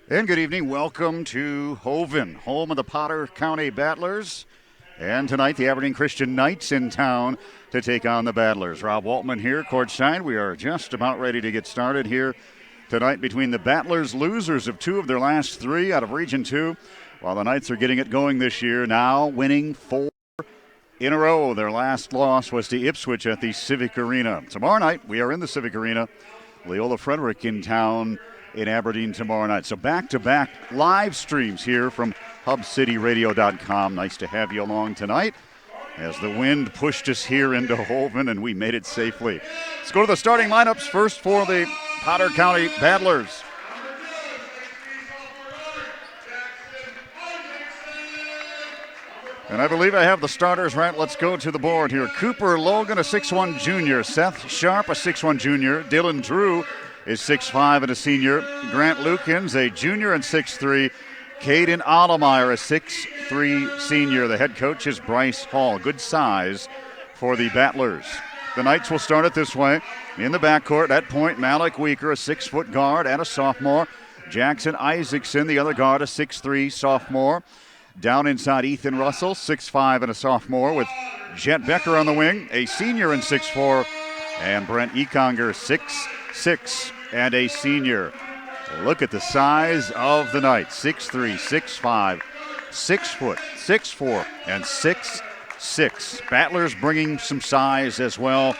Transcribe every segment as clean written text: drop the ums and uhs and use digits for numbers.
And good evening. Welcome to Hoven, home of the Potter County Battlers. And tonight, the Aberdeen Christian Knights in town to take on the Battlers. Rob Waltman here, courtside. We are just about ready to get started here tonight between the Battlers, losers of two of their last three out of Region 2, while the Knights are getting it going this year, now winning 4 in a row. Their last loss was to Ipswich at the Civic Arena. Tomorrow night, we are in the Civic Arena. Leola Frederick in town in Aberdeen tomorrow night. So back-to-back live streams here from HubCityRadio.com. Nice to have you along tonight as the wind pushed us here into Holven and we made it safely. Let's go to the starting lineups first for the Potter County Battlers. And I believe I have the starters right. Let's go to the board here. Cooper Logan, a 6'1 junior. Seth Sharp, a 6'1 junior. Dylan Drew is 6'5 and a senior. Grant Lukens, a junior and 6'3. Caden Allemeyer, a 6'3 senior. The head coach is Bryce Hall. Good size for the Battlers. The Knights will start it this way. In the backcourt, at point, Malik Weaker, a 6-foot guard and a sophomore. Jackson Isaacson, the other guard, a 6'3 sophomore. Down inside, Ethan Russell, 6'5 and a sophomore, with Jet Becker on the wing, a senior and 6'4. And Brent Econger, 6'6 and a senior. Look at the size of the Knights. 6'3", 6'5", 6 foot, 6'4", and 6'6". Battlers bringing some size as well,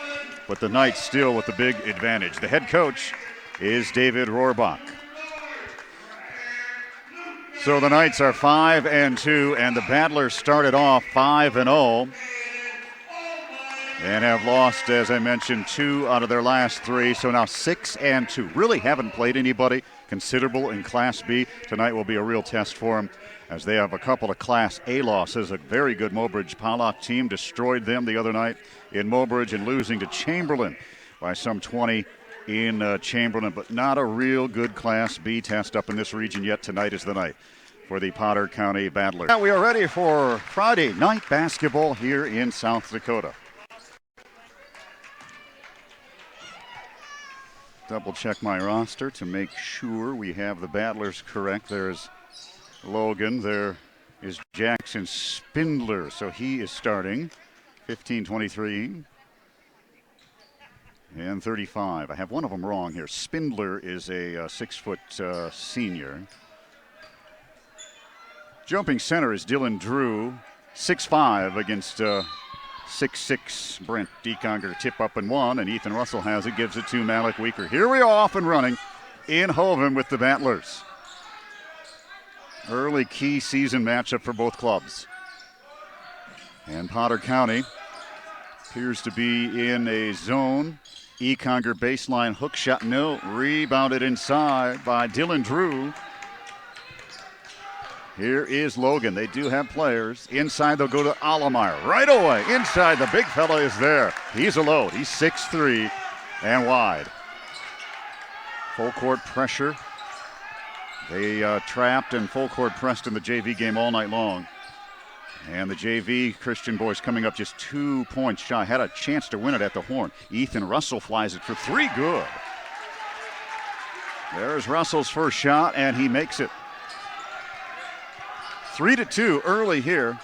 but the Knights still with the big advantage. The head coach is David Rohrbach. So the Knights are 5-2, and the Battlers started off 5-0. And have lost, as I mentioned, 2 out of their last 3. So now 6-2. Really haven't played anybody considerable in Class B. Tonight will be a real test for them as they have a couple of Class A losses. A very good Mobridge Pollock team destroyed them the other night in Mobridge and losing to Chamberlain by some 20 in Chamberlain. But not a real good Class B test up in this region yet. Tonight is the night for the Potter County Battlers. Now we are ready for Friday night basketball here in South Dakota. Double check my roster to make sure we have the Battlers correct. There's Logan. There is Jackson Spindler. So he is starting. 15, 23, and 35. I have one of them wrong here. Spindler is a 6-foot senior. Jumping center is Dylan Drew. 6'5 against 6'6 Brent Deconger. Tip up and one, and Ethan Russell has it, gives it to Malik Weaker. Here we are off and running in Hoven with the Battlers. Early key season matchup for both clubs. And Potter County appears to be in a zone. Econger baseline hook shot, no. Rebounded inside by Dylan Drew. Here is Logan. They do have players. Inside, they'll go to Allemeyer. Right away, inside, the big fella is there. He's a load. He's 6'3 and wide. Full court pressure. They trapped and full court pressed in the JV game all night long. And the JV Christian boys coming up just 2 points shy. Had a chance to win it at the horn. Ethan Russell flies it for 3. Good. There's Russell's first shot, and he makes it. 3-2 early here.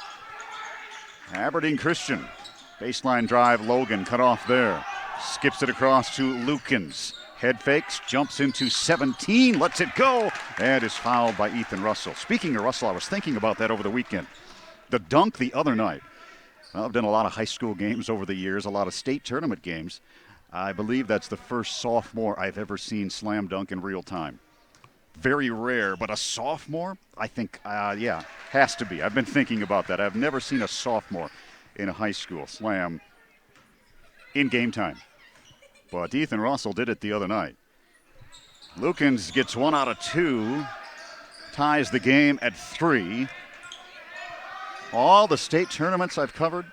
Aberdeen Christian. Baseline drive, Logan cut off there. Skips it across to Lukens. Head fakes, jumps into 17, lets it go, and is fouled by Ethan Russell. Speaking of Russell, I was thinking about that over the weekend. The dunk the other night. Well, I've done a lot of high school games over the years, a lot of state tournament games. I believe that's the first sophomore I've ever seen slam dunk in real time. Very rare, but a sophomore, I think, has to be. I've been thinking about that. I've never seen a sophomore in a high school slam in game time. But Ethan Russell did it the other night. Lukens gets 1 out of 2, ties the game at 3. All the state tournaments I've covered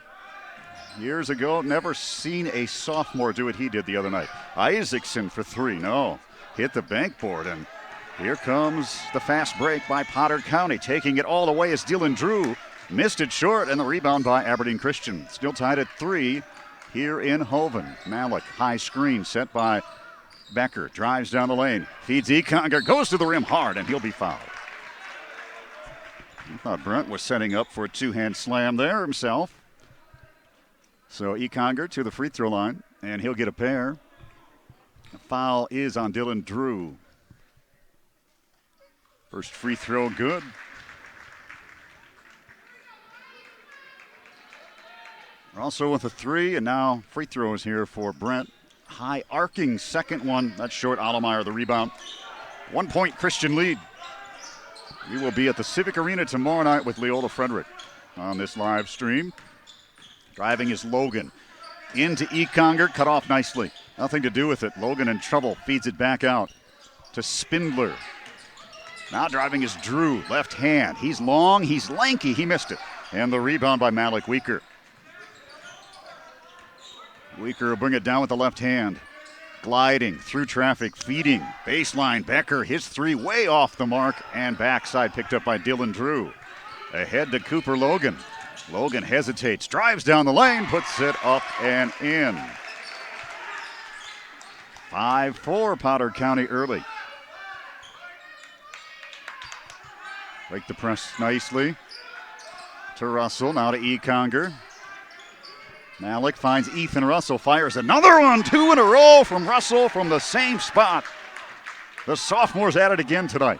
years ago, never seen a sophomore do what he did the other night. Isaacson for 3, no. Hit the bankboard, and here comes the fast break by Potter County. Taking it all the way is Dylan Drew. Missed it short, and the rebound by Aberdeen Christian. Still tied at 3 here in Hoven. Malik, high screen set by Becker drives down the lane, feeds Econger, goes to the rim hard, and he'll be fouled. I thought Brent was setting up for a two-hand slam there himself. So Econger to the free throw line, and he'll get a pair. The foul is on Dylan Drew. First free throw good. Also with a three, and now free throws here for Brent. High arcing second one. That's short. Allemeyer the rebound. 1 point Christian lead. We will be at the Civic Arena tomorrow night with Leola Frederick on this live stream. Driving is Logan. Into Econger, cut off nicely. Nothing to do with it. Logan in trouble. Feeds it back out to Spindler. Now driving is Drew. Left hand. He's long. He's lanky. He missed it. And the rebound by Malik Weaker. Weaker will bring it down with the left hand. Gliding through traffic, feeding. Baseline, Becker, his three way off the mark, and backside picked up by Dylan Drew. Ahead to Cooper Logan. Logan hesitates, drives down the lane, puts it up and in. 5-4 Potter County early. Break the press nicely to Russell, now to Econger. Malik finds Ethan Russell, fires another one, two in a row from Russell from the same spot. The sophomore's at it again tonight.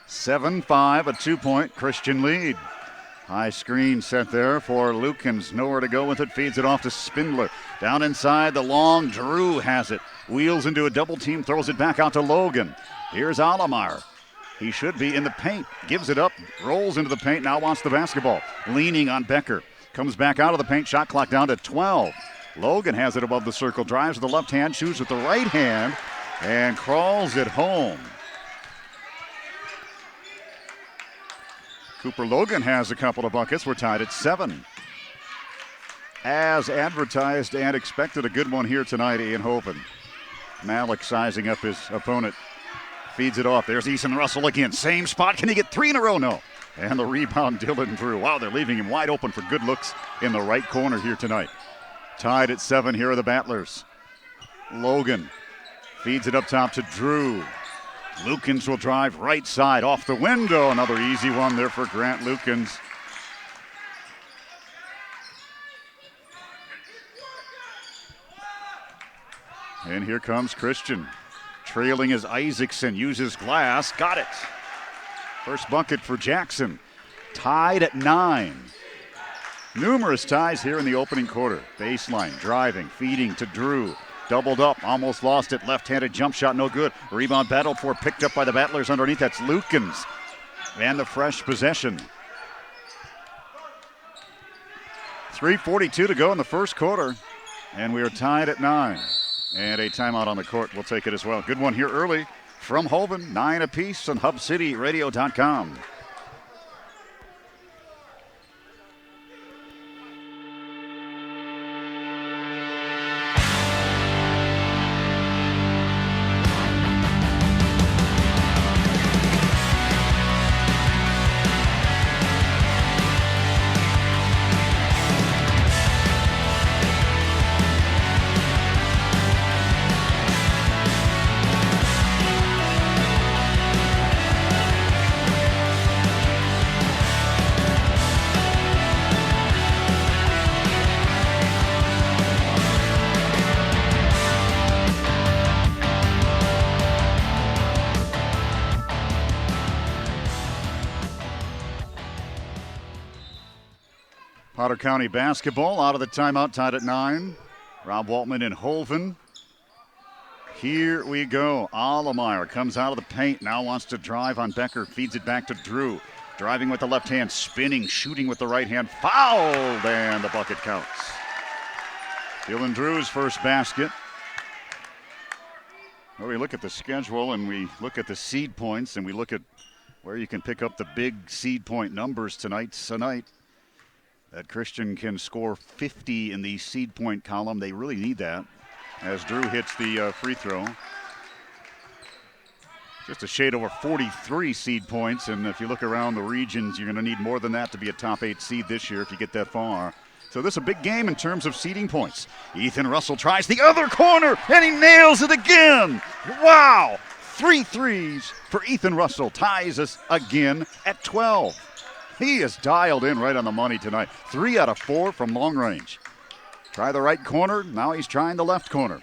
7-5, a 2-point Christian lead. High screen set there for Lukens, nowhere to go with it, feeds it off to Spindler. Down inside the long, Drew has it. Wheels into a double team, throws it back out to Logan. Here's Allemeyer. He should be in the paint, gives it up, rolls into the paint, now wants the basketball. Leaning on Becker. Comes back out of the paint, shot clock down to 12. Logan has it above the circle, drives with the left hand, shoots with the right hand, and crawls it home. Cooper Logan has a couple of buckets. We're tied at 7. As advertised and expected, a good one here tonight in Hopen. Malik sizing up his opponent. Feeds it off. There's Ethan Russell again. Same spot. Can he get three in a row? No. And the rebound, Dylan Drew. Wow, they're leaving him wide open for good looks in the right corner here tonight. Tied at 7, here are the Battlers. Logan feeds it up top to Drew. Lukens will drive right side off the window. Another easy one there for Grant Lukens. And here comes Christian. Trailing as Isaacson uses glass. Got it. First bucket for Jackson. Tied at 9. Numerous ties here in the opening quarter. Baseline, driving, feeding to Drew. Doubled up, almost lost it. Left-handed jump shot, no good. Rebound battled for, picked up by the Battlers underneath. That's Lukens. And the fresh possession. 3:42 to go in the first quarter. And we are tied at 9. And a timeout on the court. We'll take it as well. Good one here early. From Hoven, 9 apiece on HubCityRadio.com. Potter County basketball out of the timeout, tied at 9. Rob Waltman in Holven. Here we go. Allemeyer comes out of the paint, now wants to drive on Becker, feeds it back to Drew. Driving with the left hand, spinning, shooting with the right hand, fouled, and the bucket counts. Dylan Drew's first basket. Well, we look at the schedule and we look at the seed points and we look at where you can pick up the big seed point numbers tonight. That Christian can score 50 in the seed point column. They really need that as Drew hits the free throw. Just a shade over 43 seed points, and if you look around the regions, you're going to need more than that to be a top 8 seed this year if you get that far. So this is a big game in terms of seeding points. Ethan Russell tries the other corner, and he nails it again. Wow! 3 threes for Ethan Russell. Ties us again at 12. He is dialed in right on the money tonight. 3 out of 4 from long range. Try the right corner. Now he's trying the left corner.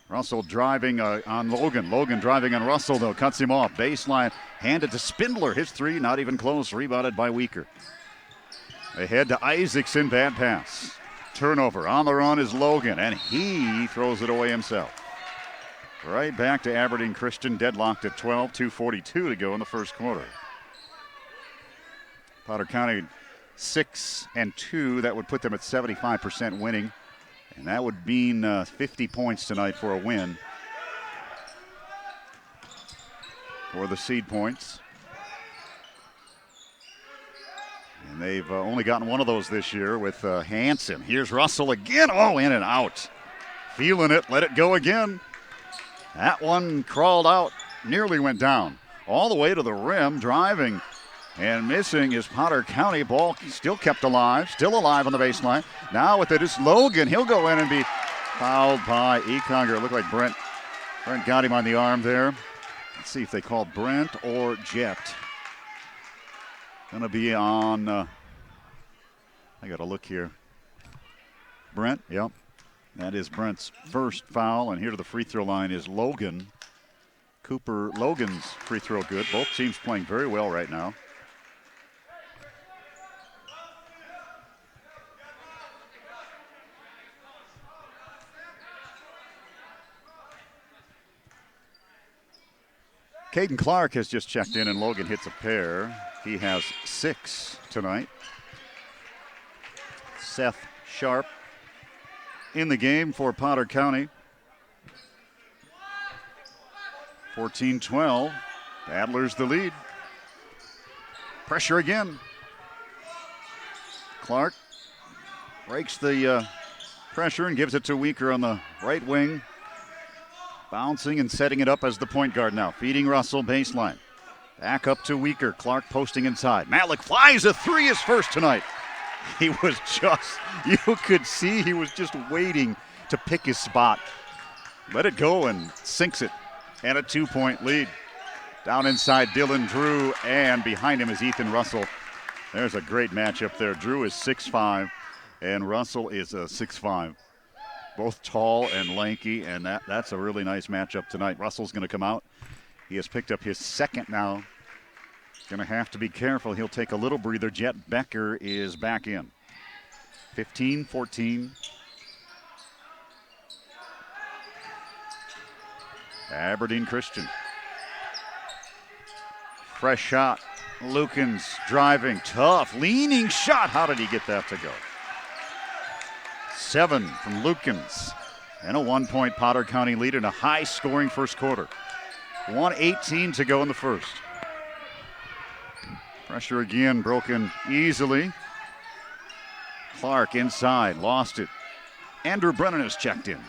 Russell driving on Logan. Logan driving on Russell, though. Cuts him off. Baseline. Handed to Spindler. His 3, not even close. Rebounded by Weaker. Ahead to Isaacson. Bad pass. Turnover. On the run is Logan, and he throws it away himself. Right back to Aberdeen Christian. Deadlocked at 12. 2:42 to go in the first quarter. Potter County 6-2. That would put them at 75% winning. And that would mean 50 points tonight for a win for the seed points. And they've only gotten one of those this year with Hansen. Here's Russell again. Oh, in and out. Feeling it. Let it go again. That one crawled out. Nearly went down. All the way to the rim. Driving and missing is Potter County. Ball still kept alive. Still alive on the baseline. Now with it is Logan. He'll go in and be fouled by Econger. It looked like Brent got him on the arm there. Let's see if they called Brent or Jet. Gonna be on, I gotta look here. Brent, yep. That is Brent's first foul, and here to the free throw line is Logan. Logan's free throw good. Both teams playing very well right now. Caden Clark has just checked in, and Logan hits a pair. He has 6 tonight. Seth Sharp in the game for Potter County. 14-12. Adler's the lead. Pressure again. Clark breaks the pressure and gives it to Weaker on the right wing. Bouncing and setting it up as the point guard now. Feeding Russell baseline. Back up to Weaker. Clark posting inside. Malik flies a 3, his first tonight. He was just, you could see he was just waiting to pick his spot. Let it go and sinks it. And a 2-point lead. Down inside Dylan Drew, and behind him is Ethan Russell. There's a great matchup there. Drew is 6'5", and Russell is 6'5". Both tall and lanky, and that's a really nice matchup tonight. Russell's going to come out. He has picked up his second now. Going to have to be careful. He'll take a little breather. Jet Becker is back in. 15-14. Aberdeen Christian. Fresh shot. Lukens driving. Tough. Leaning shot. How did he get that to go? 7 from Lukens. And a 1-point Potter County lead in a high-scoring first quarter. 1:18 to go in the first. Pressure again broken easily. Clark inside, lost it. Andrew Brennan has checked in.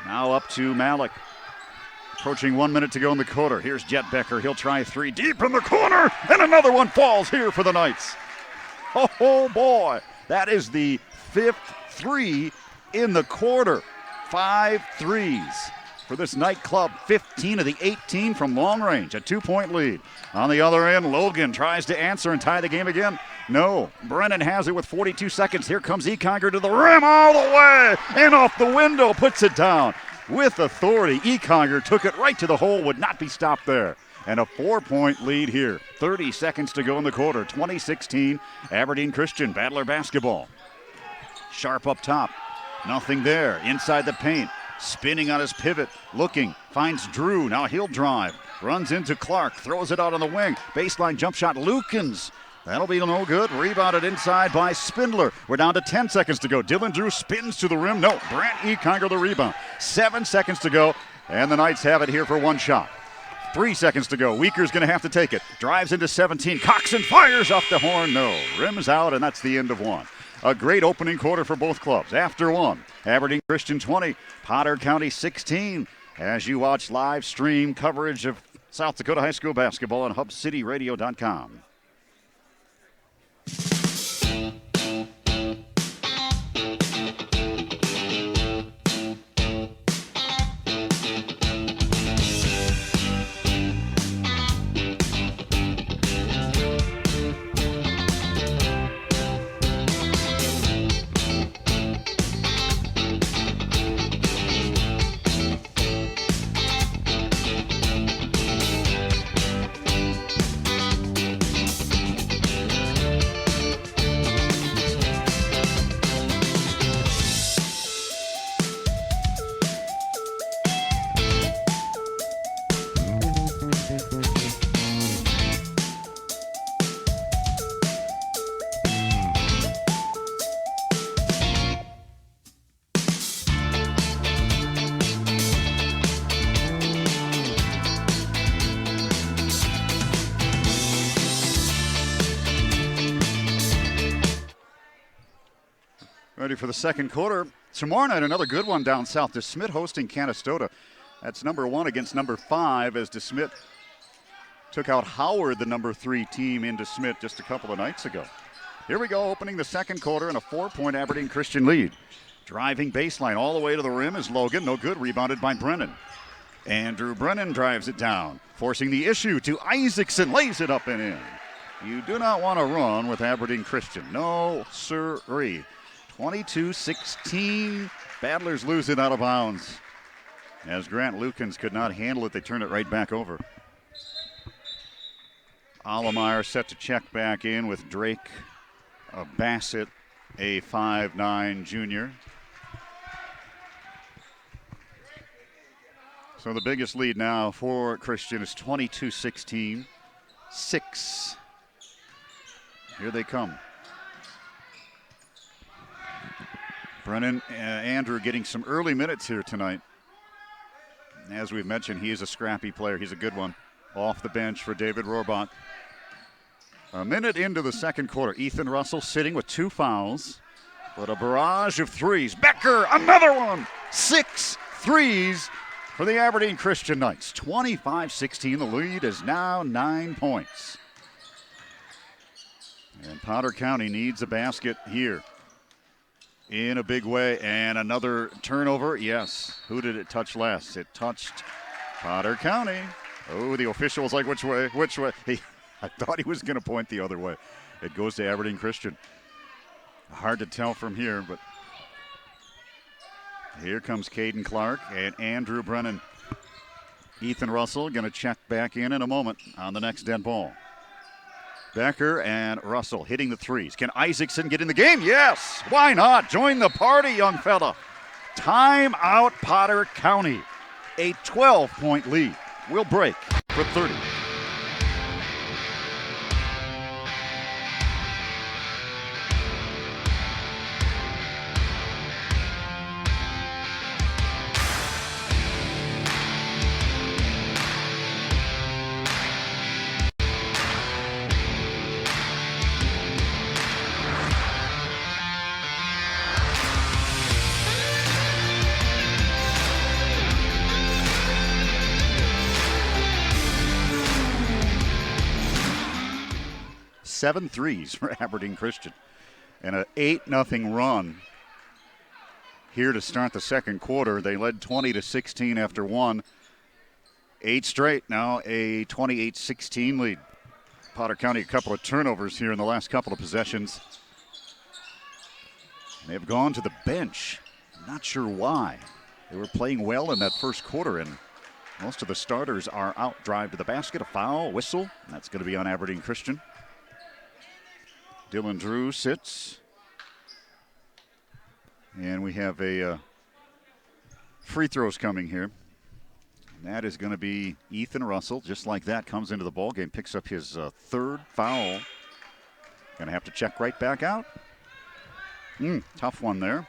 Now up to Malik. Approaching 1 minute to go in the quarter. Here's Jet Becker. He'll try 3 deep in the corner, and another one falls here for the Knights. Oh boy, that is the 5th 3 in the quarter. 5 threes for this Knight club. 15 of the 18 from long range. A 2-point lead. On the other end, Logan tries to answer and tie the game again. No, Brennan has it with 42 seconds. Here comes Econger to the rim all the way, and off the window, puts it down. With authority, Econger took it right to the hole, would not be stopped there. And a 4-point lead here. 30 seconds to go in the quarter. 2016, Aberdeen Christian, Battler basketball. Sharp up top. Nothing there. Inside the paint. Spinning on his pivot. Looking. Finds Drew. Now he'll drive. Runs into Clark. Throws it out on the wing. Baseline jump shot. Lukens. That'll be no good. Rebounded inside by Spindler. We're down to 10 seconds to go. Dylan Drew spins to the rim. No. Brant Econger the rebound. 7 seconds to go. And the Knights have it here for one shot. 3 seconds to go. Weaker's going to have to take it. Drives into 17. Coxon fires off the horn. No. Rims out, and that's the end of one. A great opening quarter for both clubs. After one, Aberdeen Christian 20, Potter County 16. As you watch live stream coverage of South Dakota High School basketball on HubCityRadio.com. Ready for the second quarter. Tomorrow night, another good one down south. DeSmet hosting Canastota. That's number 1 against number 5 as DeSmet took out Howard, the number 3 team in DeSmet just a couple of nights ago. Here we go, opening the second quarter and a 4-point Aberdeen Christian lead. Driving baseline all the way to the rim is Logan. No good, rebounded by Brennan. Andrew Brennan drives it down, forcing the issue to Isaacson, lays it up and in. You do not want to run with Aberdeen Christian. No, sirree. 22-16. Battlers lose it out of bounds. As Grant Lukens could not handle it, they turn it right back over. Allemeyer set to check back in with Drake Bassett, a 5'9" junior. So the biggest lead now for Christian is 22-16. 6. Here they come. Brennan Andrew getting some early minutes here tonight. As we've mentioned, he is a scrappy player. He's a good one. Off the bench for David Rohrbach. A minute into the second quarter. Ethan Russell sitting with 2 fouls. But a barrage of threes. Becker, another one. 6 threes for the Aberdeen Christian Knights. 25-16. The lead is now 9 points. And Potter County needs a basket here in a big way. And another turnover. Yes. Who did it touch last? It touched Potter County. Oh, the official was like, which way? Which way? I thought he was going to point the other way. It goes to Aberdeen Christian. Hard to tell from here, but here comes Caden Clark and Andrew Brennan. Ethan Russell going to check back in a moment on the next dead ball. Becker and Russell hitting the threes. Can Isaacson get in the game? Yes. Why not? Join the party, young fella. Timeout, Potter County. A 12-point lead. Will break for 30. Seven threes for Aberdeen Christian. And an 8-0 run here to start the second quarter. They led 20-16 after 1. 8 straight, now a 28-16 lead. Potter County a couple of turnovers here in the last couple of possessions. They've gone to the bench. Not sure why. They were playing well in that first quarter, and most of the starters are out. Drive to the basket, a foul, whistle, and that's going to be on Aberdeen Christian. Dylan Drew sits. And we have a free throws coming here. And that is going to be Ethan Russell. Just like that, comes into the ball game, picks up his third foul. Going to have to check right back out. Tough one there.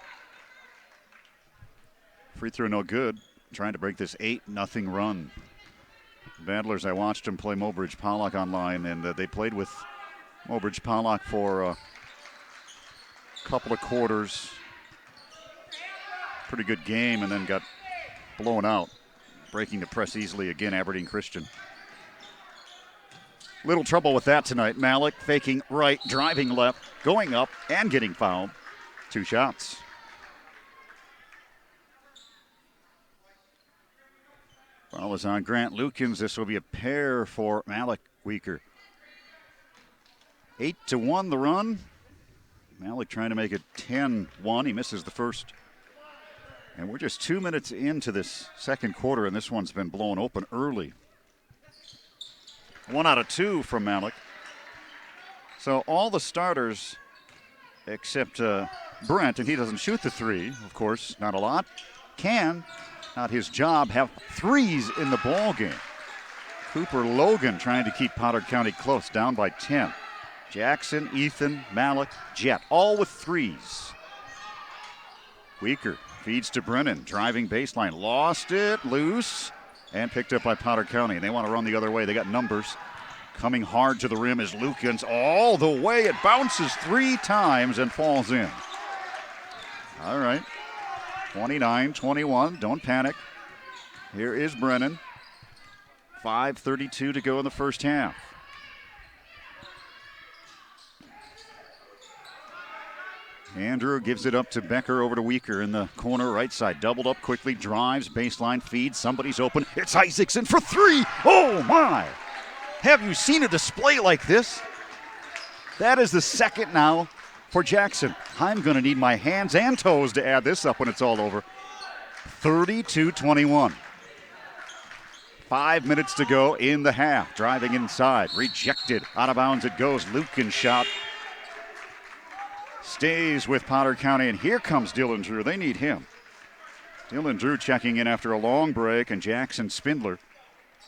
Free throw no good. Trying to break this 8-0 run. Battlers, I watched them play Mobridge Pollock online, and they played with Mobridge Pollock for a couple of quarters. Pretty good game, and then got blown out. Breaking the press easily again, Aberdeen Christian. Little trouble with that tonight. Malik faking right, driving left, going up, and getting fouled. 2 shots. Foul is on Grant Lukens. This will be a pair for Malik Weaker. 8-1 the run. Malik trying to make it 10-1. He misses the first. And we're just 2 minutes into this second quarter, and this one's been blown open early. 1 out of 2 from Malik. So all the starters except Brent, and he doesn't shoot the three, of course, not a lot, can, not his job, have threes in the ball game. Cooper Logan trying to keep Potter County close, down by 10. Jackson, Ethan, Malik, Jet, all with threes. Weaker feeds to Brennan, driving baseline, lost it, loose, and picked up by Potter County. And they want to run the other way. They got numbers. Coming hard to the rim is Lukens all the way. It bounces 3 times and falls in. All right. 29-21. Don't panic. Here is Brennan. 5:32 to go in the first half. Andrew gives it up to Becker, over to Weaker in the corner right side. Doubled up quickly, drives, baseline feeds. Somebody's open. It's Isaacson for three. Oh, my. Have you seen a display like this? That is the second now for Jackson. I'm going to need my hands and toes to add this up when it's all over. 32-21. 5 minutes to go in the half. Driving inside. Rejected. Out of bounds it goes. Lukin's shot stays with Potter County, and here comes Dylan Drew. They need him. Dylan Drew checking in after a long break, and Jackson Spindler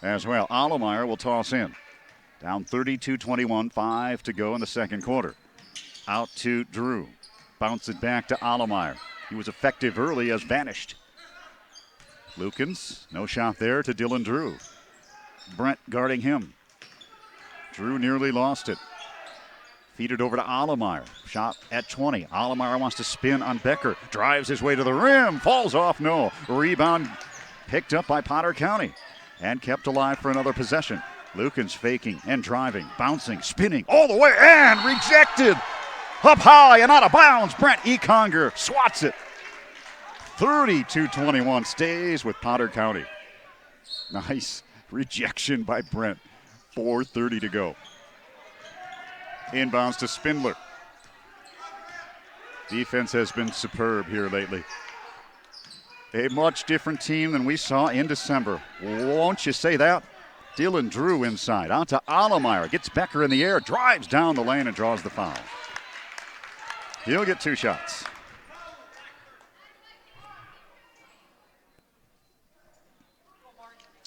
as well. Allemeyer will toss in. Down 32-21, 5 to go in the second quarter. Out to Drew. Bounce it back to Allemeyer. He was effective early, has vanished. Lukens, no shot there to Dylan Drew. Brent guarding him. Drew nearly lost it. Feed it over to Allemeyer. Shot at 20. Allemeyer wants to spin on Becker. Drives his way to the rim. Falls off, no. Rebound picked up by Potter County and kept alive for another possession. Lukens faking and driving, bouncing, spinning all the way and rejected. Up high and out of bounds. Brent Econger swats it. 32-21 stays with Potter County. Nice rejection by Brent. 4:30 to go. Inbounds to Spindler. Defense has been superb here lately. A much different team than we saw in December. Won't you say that? Dylan Drew inside. Out to Allemeyer. Gets Becker in the air. Drives down the lane and draws the foul. He'll get 2 shots.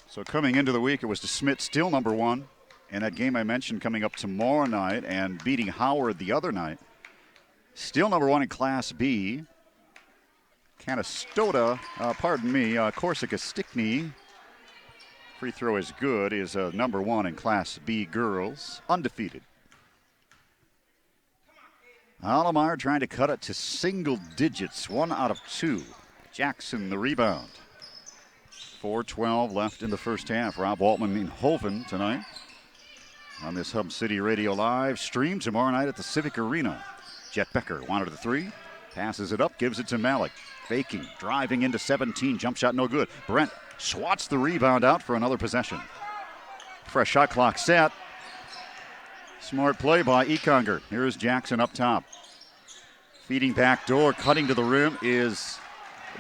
So coming into the week, it was DeSmet still number 1. And that game I mentioned coming up tomorrow night and beating Howard the other night. Still number 1 in Class B. Corsica Stickney. Free throw is good, is number 1 in Class B girls. Undefeated. Allemeyer trying to cut it to single digits. 1 out of 2. Jackson the rebound. 4:12 left in the first half. Rob Waltman in Hoven tonight. On this Hub City Radio Live stream tomorrow night at the Civic Arena. Jet Becker wanted the 3. Passes it up, gives it to Malik. Faking, driving into 17. Jump shot no good. Brent swats the rebound out for another possession. Fresh shot clock set. Smart play by Econger. Here's Jackson up top. Feeding back door, cutting to the rim is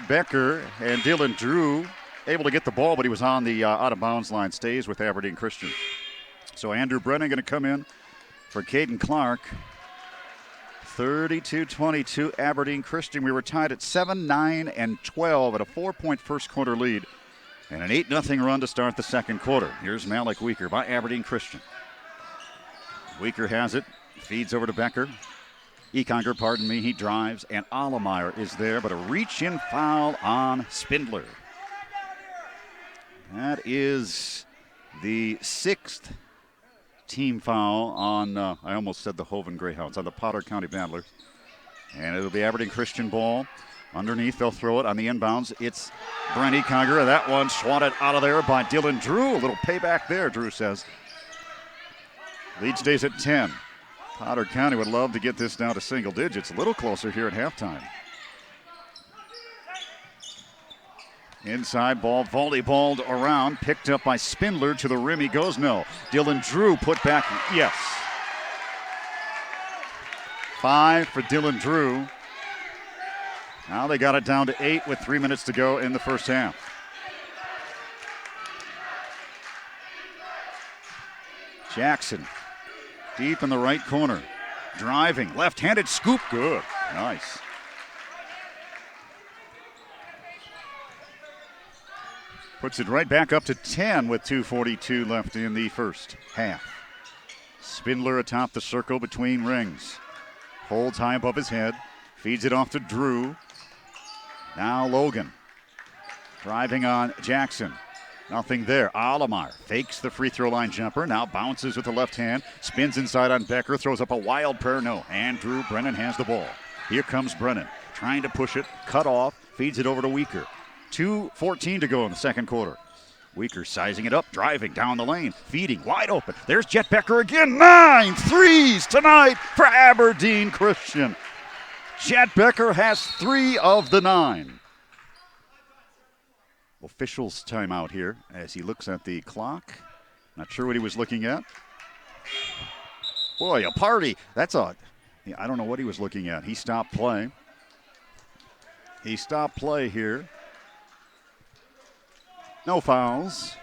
Becker. And Dylan Drew able to get the ball, but he was on the out-of-bounds line. Stays with Aberdeen Christian. So Andrew Brennan going to come in for Caden Clark. 32-22 Aberdeen Christian. We were tied at 7, 9, and 12 at a 4-point first quarter lead and an 8-0 run to start the second quarter. Here's Malik Weaker by Aberdeen Christian. Weaker has it, feeds over to Becker. Econger, pardon me, he drives, and Allemeyer is there, but a reach-in foul on Spindler. That is the 6th team foul on, I almost said the Hoven Greyhounds, on the Potter County Bandlers. And it'll be Aberdeen Christian ball. Underneath, they'll throw it on the inbounds. It's Brent Econger, and that one swatted out of there by Dylan Drew. A little payback there, Drew says. Lead stays at 10. Potter County would love to get this down to single digits. A little closer here at halftime. Inside ball, volleyballed around, picked up by Spindler. To the rim he goes, no. Dylan Drew put back, yes. 5 for Dylan Drew. Now they got it down to 8 with 3 minutes to go in the first half. Jackson, deep in the right corner. Driving, left-handed scoop, good, nice. Puts it right back up to 10 with 2:42 left in the first half. Spindler atop the circle between rings. Holds high above his head. Feeds it off to Drew. Now Logan. Driving on Jackson. Nothing there. Allemeyer fakes the free throw line jumper. Now bounces with the left hand. Spins inside on Becker. Throws up a wild prayer. No. Andrew Brennan has the ball. Here comes Brennan. trying to push it, cut off, feeds it over to Weaker. 2:14 to go in the second quarter. Weaker sizing it up, driving down the lane, feeding wide open. There's Jet Becker again. 9 threes tonight for Aberdeen Christian. Jet Becker has 3 of the 9. Officials timeout here as he looks at the clock. Not sure what he was looking at. Boy, a party. I don't know what he was looking at. He stopped play. He stopped play here. No fouls.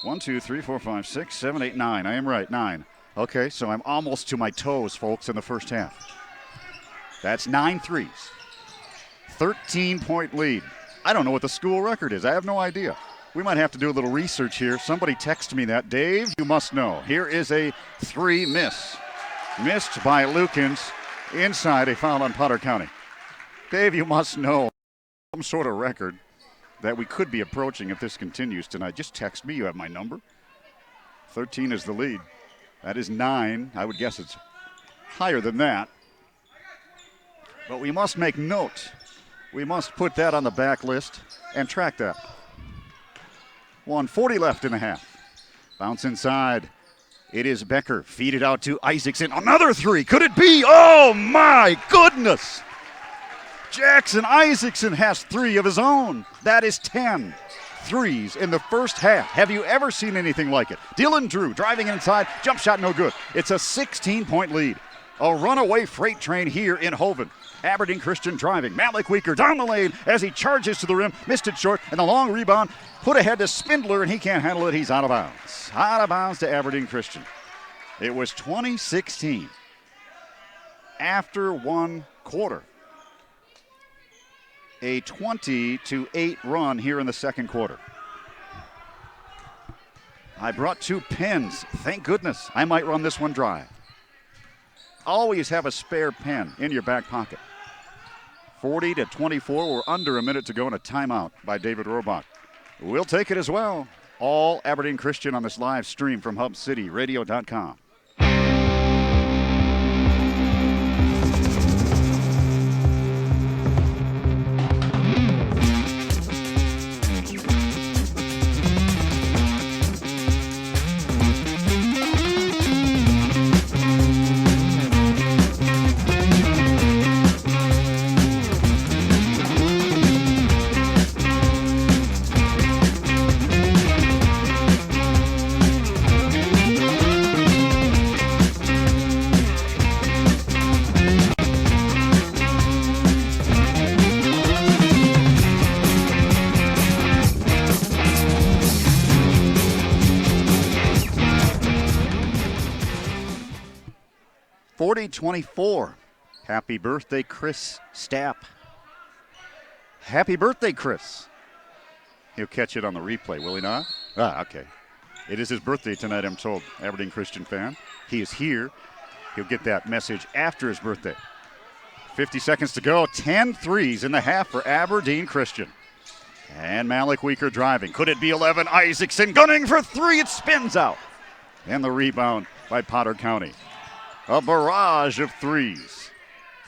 1, 2, 3, 4, 5, 6, 7, 8, 9. I am right, 9. Okay, so I'm almost to my toes, folks, in the first half. That's 9 threes. 13-point lead. I don't know what the school record is. I have no idea. We might have to do a little research here. Somebody text me that. Dave, you must know. Here is a 3 miss. Missed by Lukens inside a foul on Potter County. Dave, you must know some sort of record that we could be approaching if this continues tonight. Just text me. You have my number. 13 is the lead. That is 9. I would guess it's higher than that. But we must make note. We must put that on the back list and track that. 1:40 left in the half. Bounce inside. It is Becker. Feed it out to Isaacson. Another 3. Could it be? Oh, my goodness. Jackson Isaacson has 3 of his own. That is 10 threes in the first half. Have you ever seen anything like it? Dylan Drew driving inside. Jump shot no good. It's a 16-point lead. A runaway freight train here in Hoven. Aberdeen Christian driving. Malik Weaker down the lane as he charges to the rim. Missed it short, and the long rebound put ahead to Spindler, and he can't handle it. He's out of bounds. Out of bounds to Aberdeen Christian. It was 20-16 after one quarter. A 20-8 run here in the second quarter. I brought 2 pens. Thank goodness. I might run this one dry. Always have a spare pen in your back pocket. 40-24. We're under a minute to go in a timeout by David Robach. We'll take it as well. All Aberdeen Christian on this live stream from HubCityRadio.com. .24. Happy birthday, Chris Stapp. Happy birthday, Chris. He'll catch it on the replay, will he not? Okay. It is his birthday tonight, I'm told. Aberdeen Christian fan. He is here. He'll get that message after his birthday. 50 seconds to go. 10 threes in the half for Aberdeen Christian. And Malik Weaker driving. Could it be 11? Isaacson gunning for 3. It spins out. And the rebound by Potter County. A barrage of threes.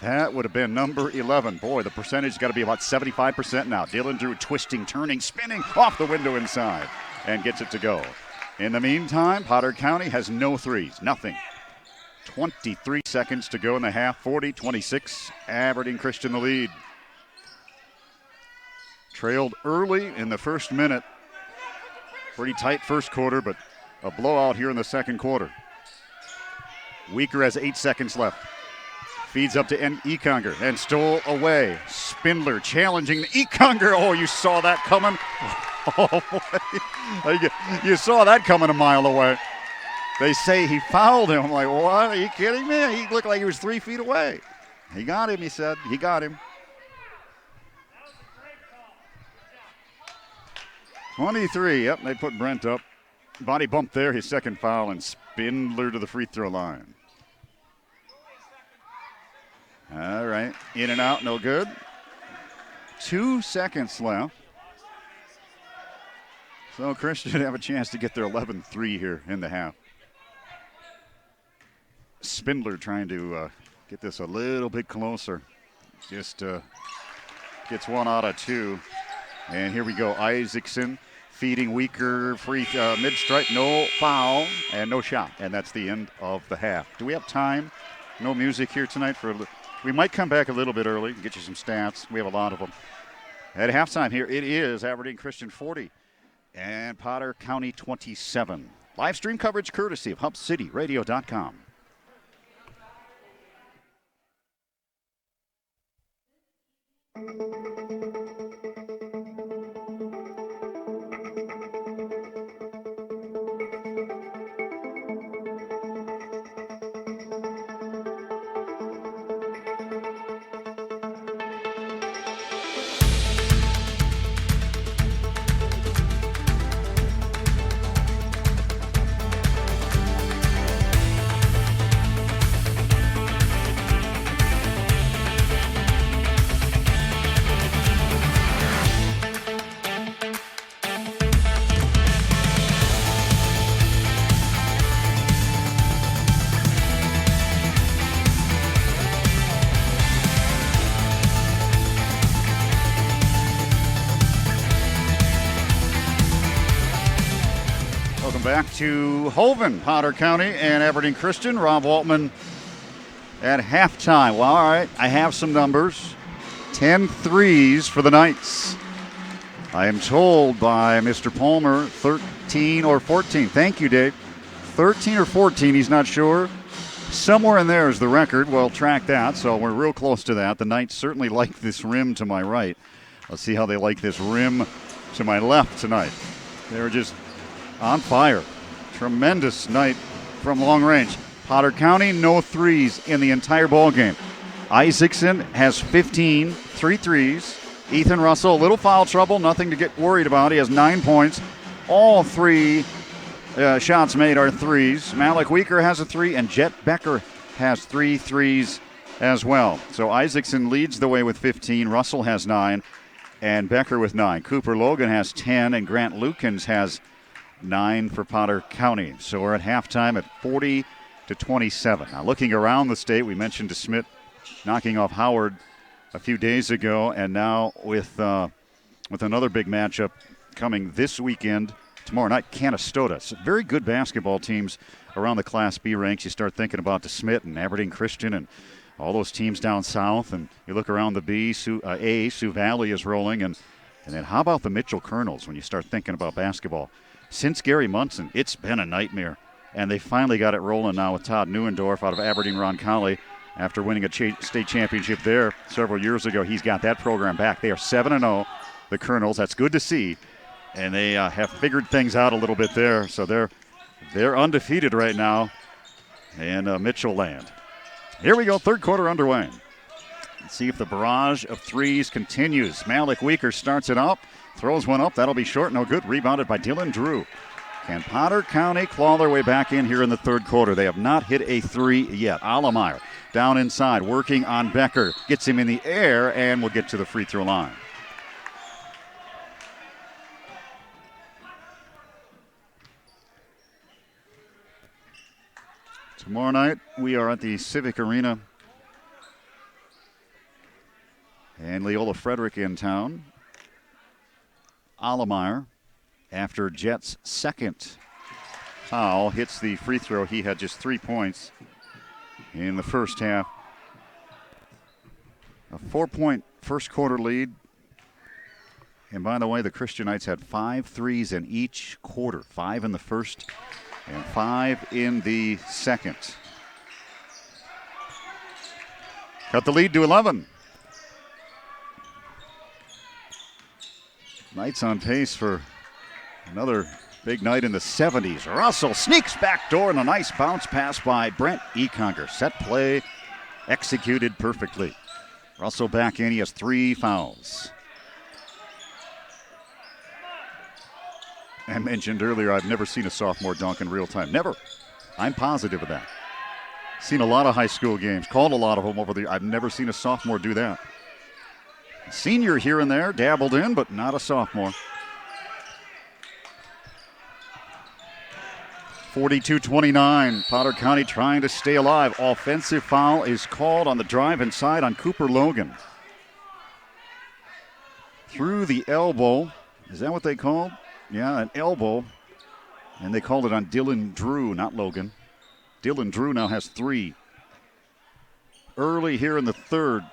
That would have been number 11. Boy, the percentage has got to be about 75% now. Dylan Drew twisting, turning, spinning off the window inside and gets it to go. In the meantime, Potter County has no threes, nothing. 23 seconds to go in the half, 40-26. Aberdeen Christian the lead. Trailed early in the first minute. Pretty tight first quarter, but a blowout here in the second quarter. Weaker has 8 seconds left. Feeds up to Econger and stole away. Spindler challenging Econger. Oh, you saw that coming. Oh, boy. You saw that coming a mile away. They say he fouled him. I'm like, what? Are you kidding me? He looked like he was 3 feet away. He got him, he said. He got him. 23. Yep, they put Brent up. Body bump there, his second foul, and Spindler to the free throw line. All right, in and out, no good. 2 seconds left. So Christian have a chance to get their 11-3 here in the half. Spindler trying to get this a little bit closer. Just gets one out of two. And here we go. Isaacson feeding Weaker, free mid-strike, no foul, and no shot. And that's the end of the half. Do we have time? No music here tonight. We might come back a little bit early and get you some stats. We have a lot of them. At halftime here, it is Aberdeen Christian 40 and Potter County 27. Live stream coverage courtesy of HubCityRadio.com. Back to Hoven, Potter County, and Aberdeen Christian. Rob Waltman at halftime. Well, all right, I have some numbers. 10 threes for the Knights. I am told by Mr. Palmer 13 or 14. Thank you, Dave. 13 or 14, he's not sure. Somewhere in there is the record. We'll track that, so we're real close to that. The Knights certainly like this rim to my right. Let's see how they like this rim to my left tonight. They're just on fire. Tremendous night from long range. Potter County, no threes in the entire ball game. Isaacson has 15, 3 threes. Ethan Russell, a little foul trouble, nothing to get worried about. He has 9 points. All 3 shots made are threes. Malik Weaker has a 3, and Jet Becker has 3 threes as well. So Isaacson leads the way with 15. Russell has 9, and Becker with 9. Cooper Logan has 10, and Grant Lukens has 9 for Potter County. So we're at halftime at 40-27. Now looking around the state, we mentioned DeSmit knocking off Howard a few days ago, and now with another big matchup coming this weekend, tomorrow night, Canastota. So very good basketball teams around the Class B ranks. You start thinking about DeSmit and Aberdeen Christian and all those teams down south, and you look around the B, Sioux Valley is rolling, and then how about the Mitchell Colonels when you start thinking about basketball? Since Gary Munson, it's been a nightmare, and they finally got it rolling now with Todd Neuendorf out of Aberdeen Roncalli after winning a state championship there several years ago. He's got that program back. They are 7-0, the Colonels. That's good to see, and they have figured things out a little bit there. So they're undefeated right now in Mitchell land. Here we go, third quarter underway. Let's see if the barrage of threes continues. Malik Weaker starts it up. Throws one up. That'll be short. No good. Rebounded by Dylan Drew. Can Potter County claw their way back in here in the third quarter? They have not hit a 3 yet. Allemeyer down inside, working on Becker. Gets him in the air and will get to the free throw line. Tomorrow night, we are at the Civic Arena. And Leola Frederick in town. Allemeyer, after Jet's second foul, hits the free throw. He had just 3 points in the first half. A 4-point first quarter lead. And by the way, the Christian Knights had 5 threes in each quarter. 5 in the first and 5 in the second. Cut the lead to 11. Knights on pace for another big night in the 70s. Russell sneaks back door and a nice bounce pass by Brent Econger. Set play executed perfectly. Russell back in. He has 3 fouls. I mentioned earlier I've never seen a sophomore dunk in real time. Never. I'm positive of that. Seen a lot of high school games. Called a lot of them over the. I've never seen a sophomore do that. Senior here and there, dabbled in, but not a sophomore. 42-29, Potter County trying to stay alive. Offensive foul is called on the drive inside on Cooper Logan. through the elbow. Is that what they called? Yeah, an elbow. And they called it on Dylan Drew, not Logan. Dylan Drew now has 3. Early here in the third.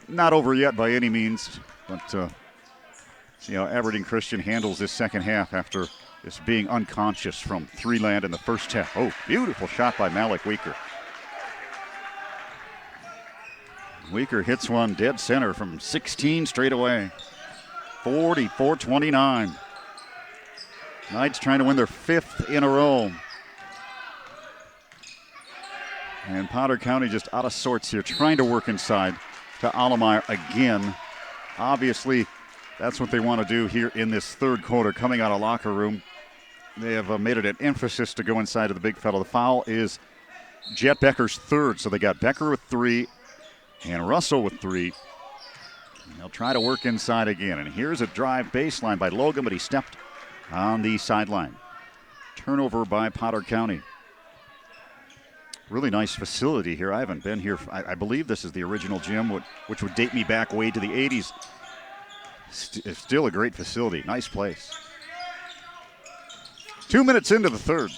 Not over yet by any means, but see how Aberdeen Christian handles this second half after just being unconscious from 3 land in the first half. Oh, beautiful shot by Malik Weaker. Weaker hits one dead center from 16 straight away. 44-29. Knights trying to win their 5th in a row. And Potter County just out of sorts here, trying to work inside to Allemeyer again. Obviously, that's what they want to do here in this third quarter. Coming out of locker room, they have made it an emphasis to go inside of the big fellow. The foul is Jet Becker's 3rd, so they got Becker with 3 and Russell with 3. And they'll try to work inside again. And here's a drive baseline by Logan, but he stepped on the sideline. Turnover by Potter County. Really nice facility here. I haven't been here. I believe this is the original gym, which would date me back way to the 80s. It's still a great facility. Nice place. 2 minutes into the third.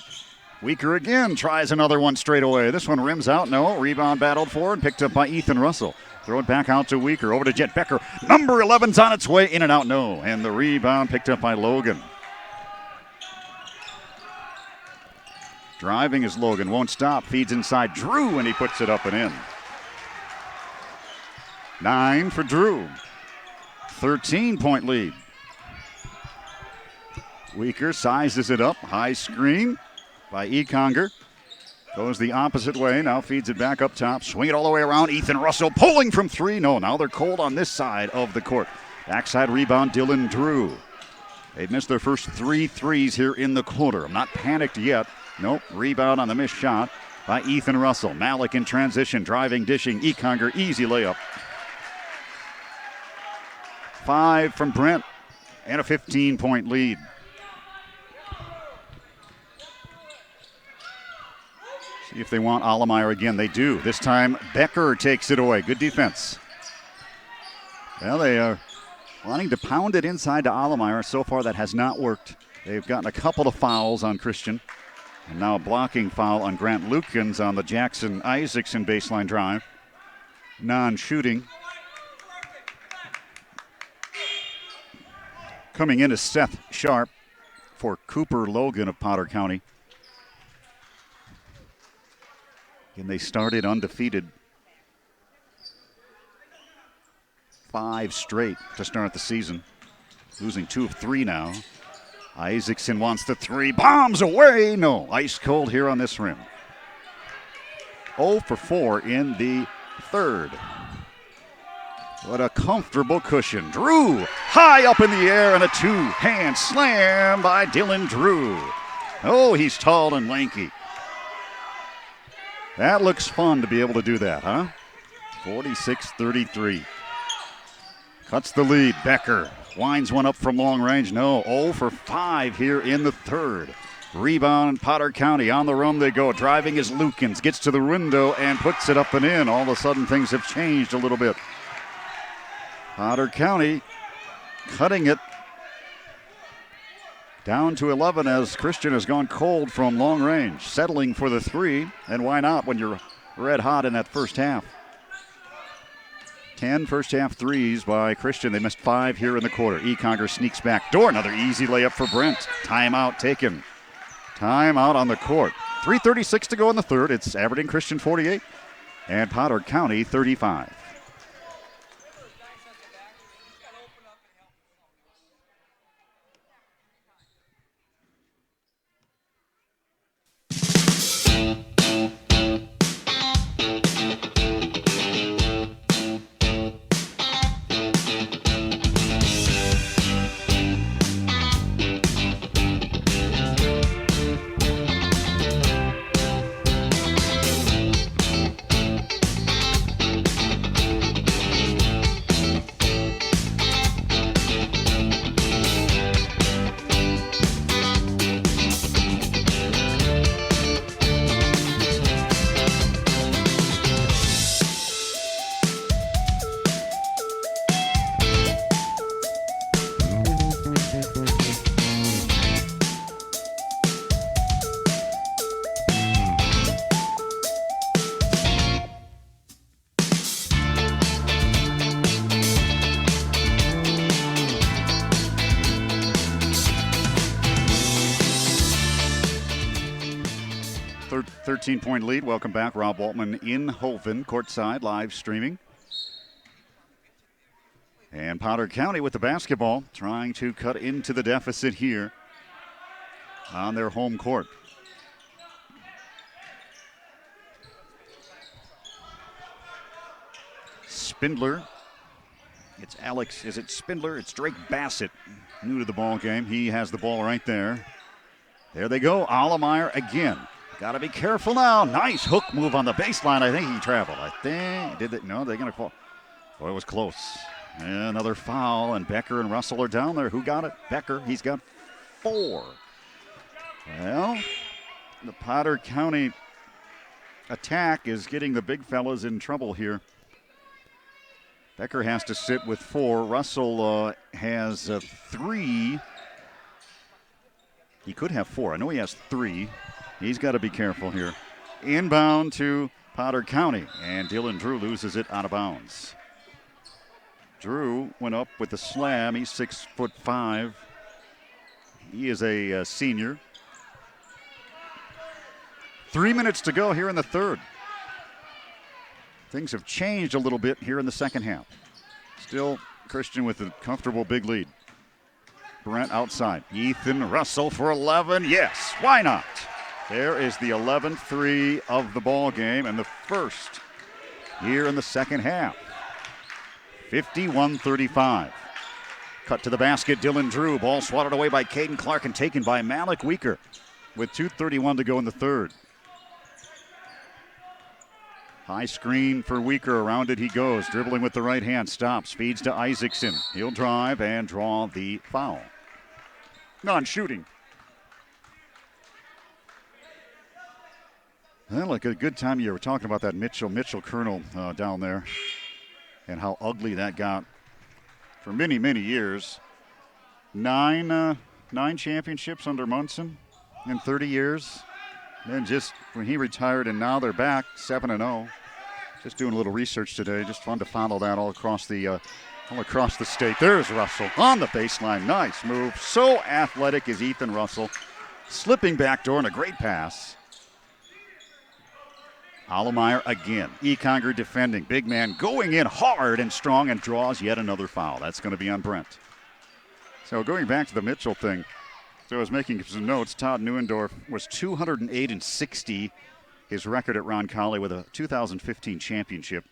Weaker again tries another one straight away. This one rims out. No. Rebound battled for and picked up by Ethan Russell. Throw it back out to Weaker. Over to Jet Becker. Number 11's on its way. In and out. No. And the rebound picked up by Logan. Driving is Logan, won't stop, feeds inside Drew, and he puts it up and in. 9 for Drew. 13-point lead. Weaker sizes it up, high screen by Econger. Goes the opposite way, now feeds it back up top, swing it all the way around. Ethan Russell pulling from 3. No, now they're cold on this side of the court. Backside rebound, Dylan Drew. They've missed their first 3 threes here in the quarter. I'm not panicked yet. Nope, rebound on the missed shot by Ethan Russell. Malik in transition, driving, dishing. Econger, easy layup. 5 from Brent, and a 15-point lead. See if they want Allemeyer again. They do. This time, Becker takes it away. Good defense. Well, they are wanting to pound it inside to Allemeyer. So far, that has not worked. They've gotten a couple of fouls on Christian. And now a blocking foul on Grant Lukens on the Jackson Isaacson baseline drive. Non-shooting. Coming in is Seth Sharp for Cooper Logan of Potter County. And they started undefeated. 5 straight to start the season. Losing 2 of 3 now. Isaacson wants the 3, bombs away. No, ice cold here on this rim. 0 for 4 in the third. What a comfortable cushion. Drew, high up in the air, and a 2-hand slam by Dylan Drew. Oh, he's tall and lanky. That looks fun to be able to do that, huh? 46-33. Cuts the lead, Becker. Winds one up from long range. No, 0 for 5 here in the third. Rebound, Potter County. On the run they go. Driving is Lukens. Gets to the window and puts it up and in. All of a sudden things have changed a little bit. Potter County cutting it down to 11 as Christian has gone cold from long range. Settling for the 3. And why not when you're red hot in that first half? 10 first half threes by Christian. They missed 5 here in the quarter. Econger sneaks back door. Another easy layup for Brent. Timeout taken. Timeout on the court. 3:36 to go in the third. It's Aberdeen Christian 48 and Potter County 35. 13-point lead. Welcome back. Rob Waltman in Hoven, courtside, live streaming. And Potter County with the basketball, trying to cut into the deficit here on their home court. Spindler. It's Alex. Is it Spindler? It's Drake Bassett, new to the ball game. He has the ball right there. There they go. Allemeyer again. Got to be careful now. Nice hook move on the baseline. I think he traveled. No, they're going to call. Boy, it was close. And another foul, and Becker and Russell are down there. Who got it? Becker. He's got 4. Well, the Potter County attack is getting the big fellas in trouble here. Becker has to sit with 4. Russell has 3. He could have 4. I know he has 3. He's got to be careful here. Inbound to Potter County, and Dylan Drew loses it out of bounds. Drew went up with the slam. He's 6'5". He is a senior. 3 minutes to go here in the third. Things have changed a little bit here in the second half. Still Christian with a comfortable big lead. Brent outside. Ethan Russell for 11. Yes, why not? There is the 11th 3 of the ball game, and the first here in the second half. 51-35. Cut to the basket, Dylan Drew. Ball swatted away by Caden Clark and taken by Malik Weaker with 2:31 to go in the third. High screen for Weaker. Around it he goes. Dribbling with the right hand. Stops. Feeds to Isaacson. He'll drive and draw the foul. Non-shooting. Well, like a good time of year. We're talking about that Mitchell Colonel down there and how ugly that got for many, many years. 9 championships under Munson in 30 years. And just when he retired, and now they're back 7-0. Just doing a little research today. Just fun to follow that all across the state. There's Russell on the baseline. Nice move. So athletic is Ethan Russell. Slipping backdoor and a great pass. Allemeyer again. Econger defending. Big man going in hard and strong and draws yet another foul. That's going to be on Brent. So going back to the Mitchell thing. So I was making some notes. Todd Neuendorf was 208-60, his record at Roncalli with a 2015 championship.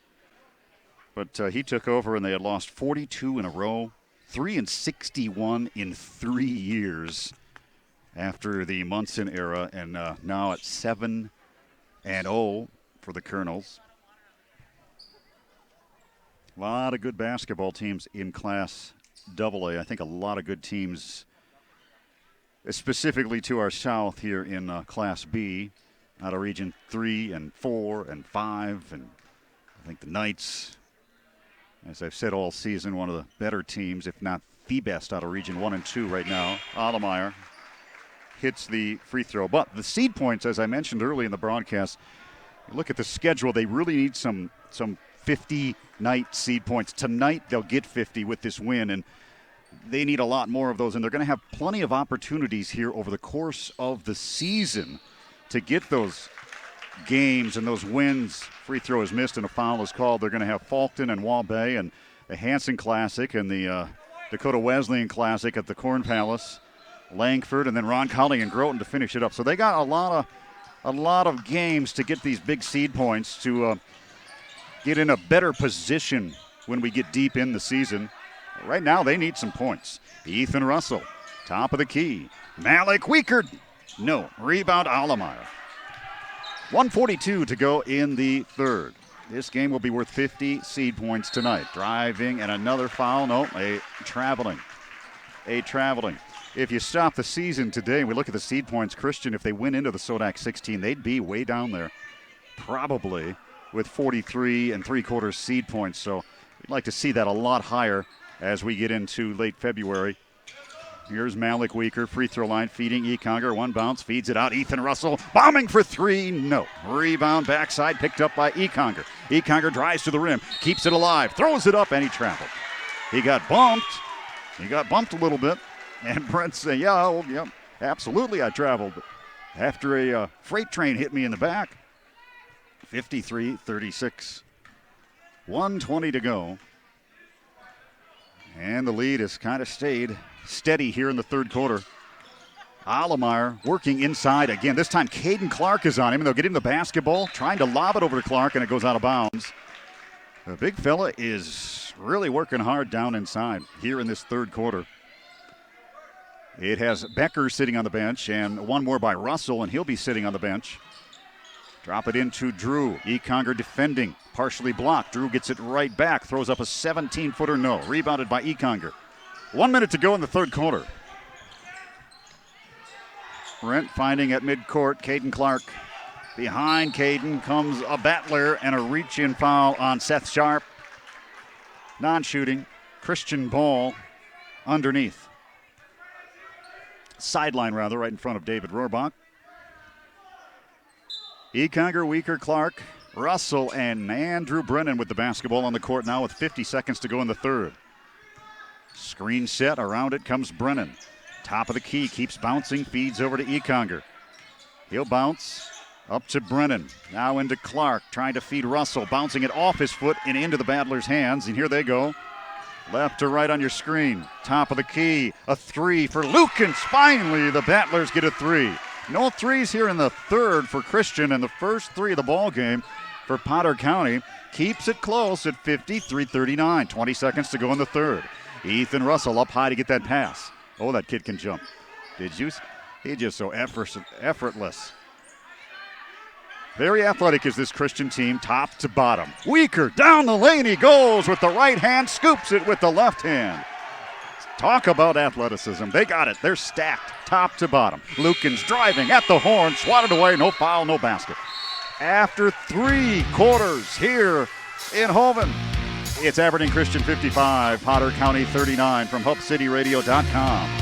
But he took over and they had lost 42 in a row, 3-61 in 3 years after the Munson era, and now at 7-0 for the Colonels. A lot of good basketball teams in Class AA. I think a lot of good teams specifically to our south here in Class B, out of Region 3 and 4 and 5. And I think the Knights, as I've said all season, one of the better teams, if not the best, out of Region 1 and 2 right now. Allemeyer hits the free throw. But the seed points, as I mentioned early in the broadcast, you look at the schedule, they really need some 50-night seed points. Tonight they'll get 50 with this win, and they need a lot more of those, and they're going to have plenty of opportunities here over the course of the season to get those games and those wins. Free throw is missed and a foul is called. They're going to have Faulkton and Waubay and the Hanson Classic and the Dakota Wesleyan Classic at the Corn Palace, Langford, and then Roncalli and Groton to finish it up. So they got a lot of games to get these big seed points to get in a better position when we get deep in the season. Right now, they need some points. Ethan Russell, top of the key. Malik Weaker, no. Rebound, Allemeyer. 1:42 to go in the third. This game will be worth 50 seed points tonight. Driving and another foul. No, a traveling. If you stop the season today and we look at the seed points, Christian, if they win into the Sodak 16, they'd be way down there, probably with 43 3/4 seed points. So we'd like to see that a lot higher as we get into late February. Here's Malik Weaker, free throw line, feeding Econger. One bounce, feeds it out. Ethan Russell bombing for 3. No. Rebound backside, picked up by Econger. Econger drives to the rim, keeps it alive, throws it up, and he traveled. He got bumped. A little bit. And Brent said, yeah, absolutely I traveled. after a freight train hit me in the back. 53-36. 1:20 to go. And the lead has kind of stayed steady here in the third quarter. Allemeyer working inside again. This time Caden Clark is on him, and they'll get him the basketball, trying to lob it over to Clark, and it goes out of bounds. The big fella is really working hard down inside here in this third quarter. It has Becker sitting on the bench, and one more by Russell, and he'll be sitting on the bench. Drop it into Drew. Econger defending, partially blocked. Drew gets it right back, throws up a 17-footer, no. Rebounded by Econger. 1 minute to go in the third quarter. Brent finding at midcourt, Caden Clark. Behind Caden comes a battler and a reach-in foul on Seth Sharp. Non-shooting, Christian Ball underneath. Sideline, rather, right in front of David Rohrbach. Econger, Weaker, Clark, Russell, and Andrew Brennan with the basketball on the court now with 50 seconds to go in the third. Screen set, around it comes Brennan. Top of the key, keeps bouncing, feeds over to Econger. He'll bounce up to Brennan. Now into Clark, trying to feed Russell, bouncing it off his foot and into the Battlers' hands, and here they go. Left to right on your screen. Top of the key, a three for Lukens. Finally, the Battlers get a three. No threes here in the third for Christian, and the first three of the ball game for Potter County. Keeps it close at 53-39. 20 seconds to go in the third. Ethan Russell up high to get that pass. Oh, that kid can jump. Did you? He's just so effortless. Very athletic is this Christian team, top to bottom. Weaker, down the lane he goes with the right hand, scoops it with the left hand. Talk about athleticism. They got it. They're stacked, top to bottom. Lukens driving at the horn, swatted away, no foul, no basket. After 3 quarters here in Hoven, it's Aberdeen Christian 55, Potter County 39 from HubCityRadio.com.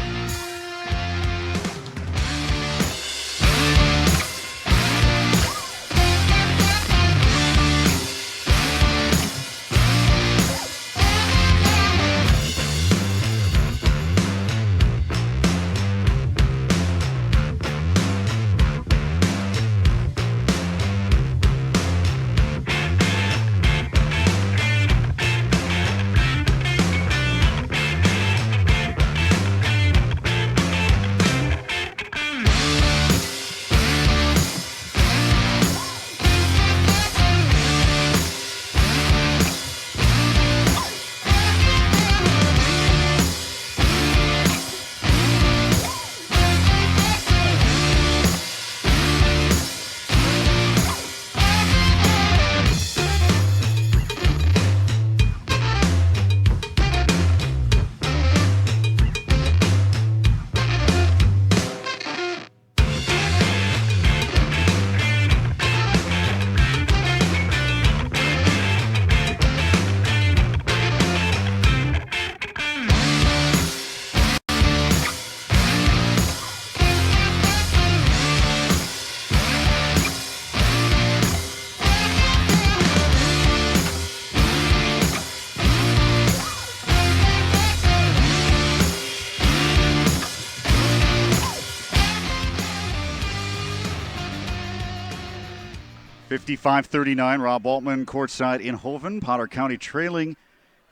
55-39, Rob Altman courtside in Hoven. Potter County trailing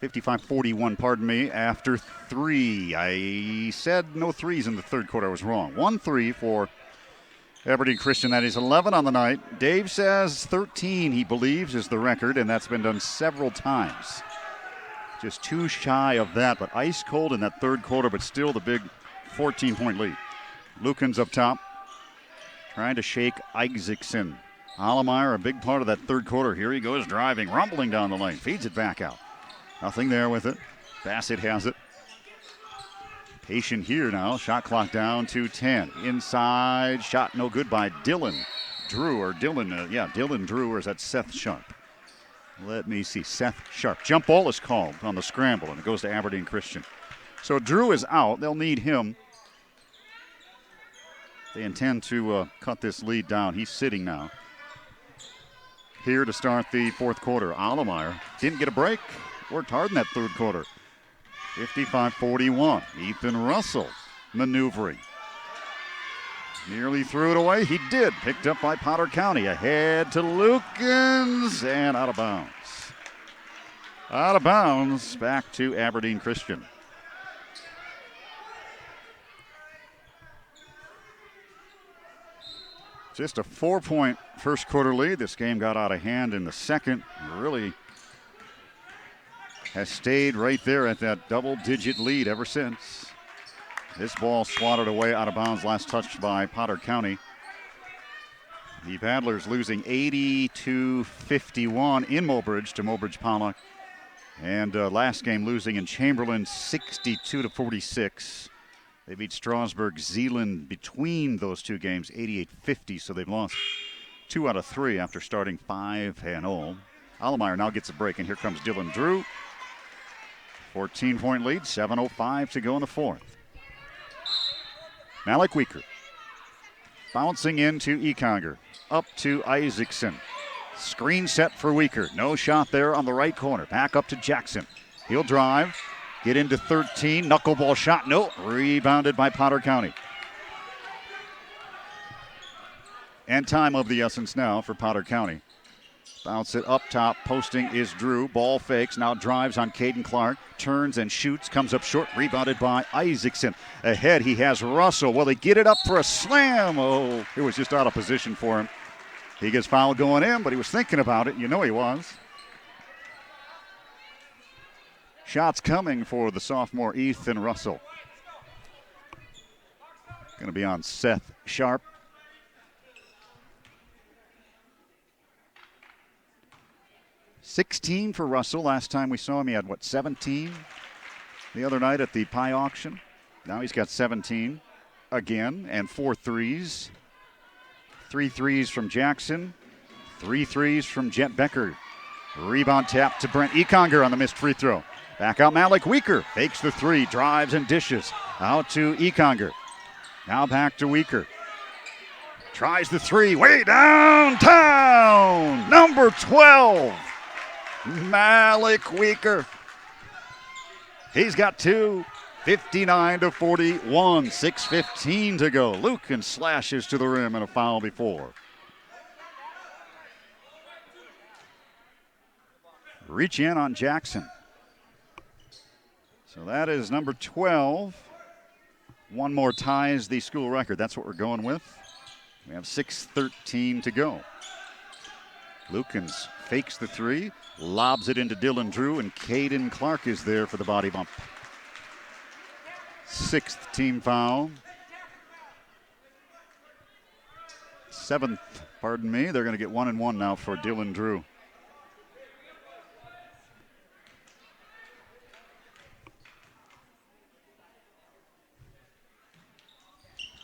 55-41, pardon me, after 3. I said no threes in the third quarter. I was wrong. 1 3 for Aberdeen Christian. That is 11 on the night. Dave says 13, he believes, is the record, and that's been done several times. Just too shy of that, but ice cold in that third quarter, but still the big 14-point lead. Lukens up top, trying to shake Isaacson. Allemeyer, a big part of that third quarter. Here he goes driving, rumbling down the lane, feeds it back out. Nothing there with it. Bassett has it. Patient here now. Shot clock down to 10. Inside shot no good by Dylan Drew, Dylan Drew, or is that Seth Sharp? Let me see. Seth Sharp. Jump ball is called on the scramble, and it goes to Aberdeen Christian. So Drew is out. They'll need him. They intend to cut this lead down. He's sitting now. Here to start the fourth quarter. Allemeyer didn't get a break. Worked hard in that third quarter. 55-41. Ethan Russell maneuvering. Nearly threw it away. He did. Picked up by Potter County. Ahead to Lukens and out of bounds. Out of bounds. Back to Aberdeen Christian. Just a 4-point first quarter lead. This game got out of hand in the second. Really has stayed right there at that double-digit lead ever since. This ball swatted away out of bounds, last touched by Potter County. The Paddlers losing 80-51 in Mobridge to Mobridge Pollock. And last game losing in Chamberlain 62-46. They beat Strasburg Zeeland between those two games 88-50, so they've lost 2 out of 3 after starting 5-0. Allemeyer now gets a break, and here comes Dylan Drew. 14-point lead, 7:05 to go in the fourth. Malik Weaker bouncing into Econger, up to Isaacson. Screen set for Weaker. No shot there on the right corner. Back up to Jackson. He'll drive, get into 13. Knuckleball shot, no. Rebounded by Potter County. And time of the essence now for Potter County. Bounce it up top. Posting is Drew. Ball fakes. Now drives on Caden Clark. Turns and shoots. Comes up short. Rebounded by Isaacson. Ahead he has Russell. Will he get it up for a slam? Oh, it was just out of position for him. He gets fouled going in, but he was thinking about it. You know he was. Shots coming for the sophomore Ethan Russell. Going to be on Seth Sharp. $16 for Russell. Last time we saw him, he had, 17 the other night at the pie auction. Now he's got 17 again, and 4 threes. 3 threes from Jackson, 3 threes from Jet Becker. Rebound tap to Brent Econger on the missed free throw. Back out Malik Weaker, fakes the 3, drives and dishes. Out to Econger. Now back to Weaker. Tries the 3, way downtown. Number 12. Malik Weaker. He's got 2. 59-41. 6:15 to go. Lucan slashes to the rim and a foul before. Reach in on Jackson. So that is number 12. One more ties the school record. That's what we're going with. We have 6:13 to go. Lukens fakes the 3, lobs it into Dylan Drew, and Caden Clark is there for the body bump. 6th team foul. 7th, pardon me. They're going to get 1 and 1 now for Dylan Drew.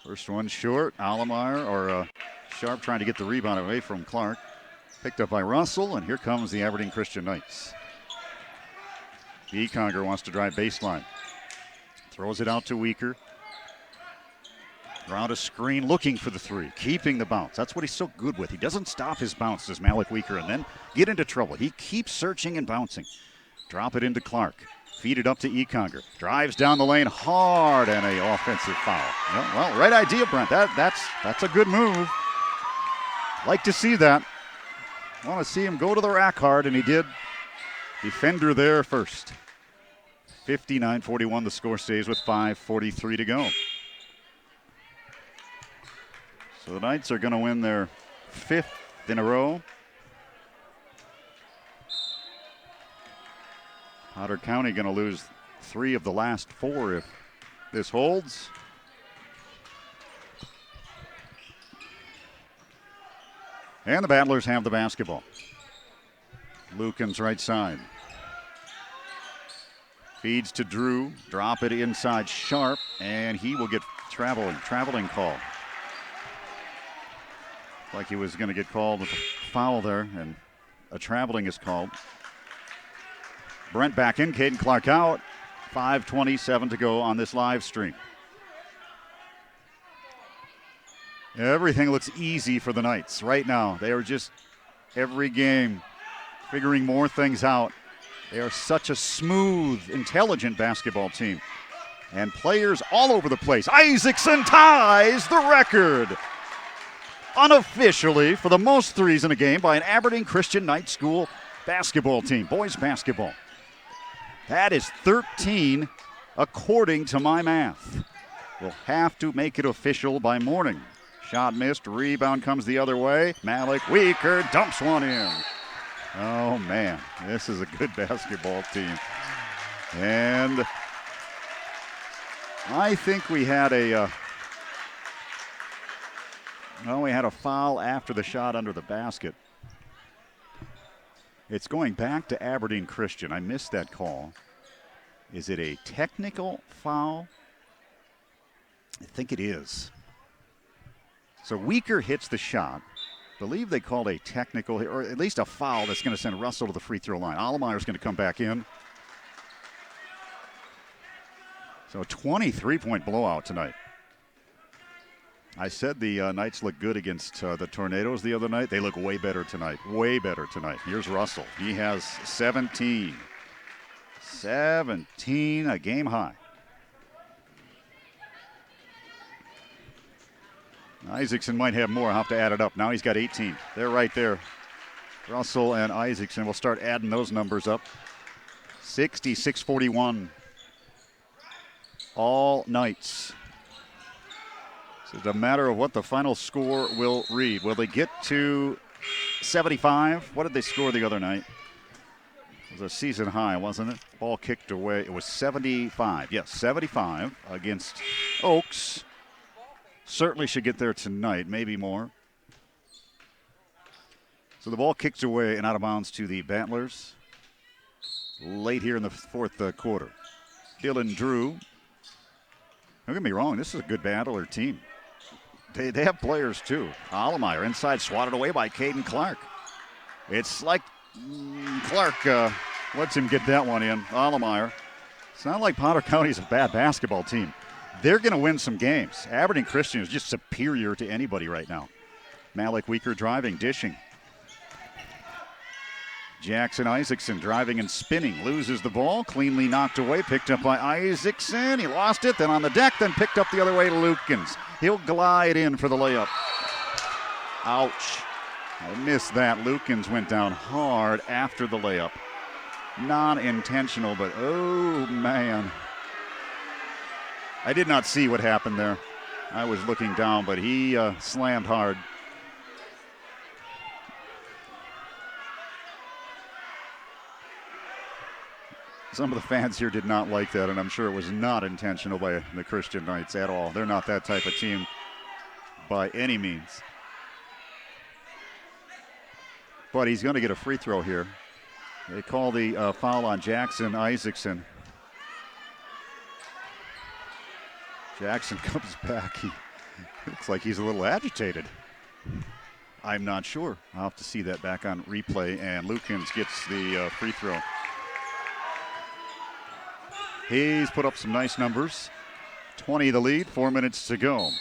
First one short. Allemeyer or Sharp trying to get the rebound away from Clark. Picked up by Russell, and here comes the Aberdeen Christian Knights. Econger wants to drive baseline. Throws it out to Weaker. Around a screen, looking for the 3, keeping the bounce. That's what he's so good with. He doesn't stop his bounce, does Malik Weaker, and then get into trouble. He keeps searching and bouncing. Drop it into Clark. Feed it up to Econger. Drives down the lane hard, and a offensive foul. Well, right idea, Brent. That's a good move. Like to see that. Want to see him go to the rack hard, and he did. Defender there first. 59-41, the score stays with 5:43 to go. So the Knights are going to win their 5th in a row. Potter County going to lose 3 of the last 4 if this holds. And the Battlers have the basketball. Lukens right side. Feeds to Drew. Drop it inside Sharp, and he will get traveling call. Like he was going to get called with a foul there, and a traveling is called. Brent back in, Caden Clark out. 5:27 to go on this live stream. Everything looks easy for the Knights right now. They are just every game figuring more things out. They are such a smooth, intelligent basketball team. and players all over the place. Isaacson ties the record unofficially for the most threes in a game by an Aberdeen Christian Night School basketball team, boys basketball. That is 13 according to my math. We'll have to make it official by morning. Shot missed, rebound comes the other way. Malik Weaker dumps one in. Oh man, this is a good basketball team. And I think we had a foul after the shot under the basket. It's going back to Aberdeen Christian. I missed that call. Is it a technical foul? I think it is. So Weaker hits the shot. I believe they called a technical, or at least a foul that's going to send Russell to the free throw line. Allmeyer's going to come back in. So a 23-point blowout tonight. I said the Knights look good against the Tornadoes the other night. They look way better tonight. Way better tonight. Here's Russell. He has 17. 17, a game high. Isaacson might have more. I'll have to add it up. Now he's got 18. They're right there. Russell and Isaacson will start adding those numbers up. 66-41. All Knights. So it's a matter of what the final score will read. Will they get to 75? What did they score the other night? It was a season high, wasn't it? Ball kicked away. It was 75. Yes, 75 against Oaks. Certainly should get there tonight, maybe more. So the ball kicks away and out of bounds to the Battlers late here in the fourth quarter. Dylan Drew. Don't get me wrong, this is a good Battler team. They have players too. Allmeyer inside, swatted away by Caden Clark. It's like Clark lets him get that one in. Allmeyer. It's not like Potter County's a bad basketball team. They're going to win some games. Aberdeen Christian is just superior to anybody right now. Malik Weaker driving, dishing. Jackson Isaacson driving and spinning. Loses the ball, cleanly knocked away, picked up by Isaacson. He lost it, then on the deck, then picked up the other way to Lukens. He'll glide in for the layup. Ouch. I missed that. Lukens went down hard after the layup. Non-intentional, but oh man. I did not see what happened there. I was looking down, but he slammed hard. Some of the fans here did not like that, and I'm sure it was not intentional by the Christian Knights at all. They're not that type of team by any means. But he's going to get a free throw here. They call the foul on Jackson Isaacson. Jackson comes back. He looks like he's a little agitated. I'm not sure. I'll have to see that back on replay, and Lukens gets the free throw. He's put up some nice numbers. 20 the lead, 4 minutes to go.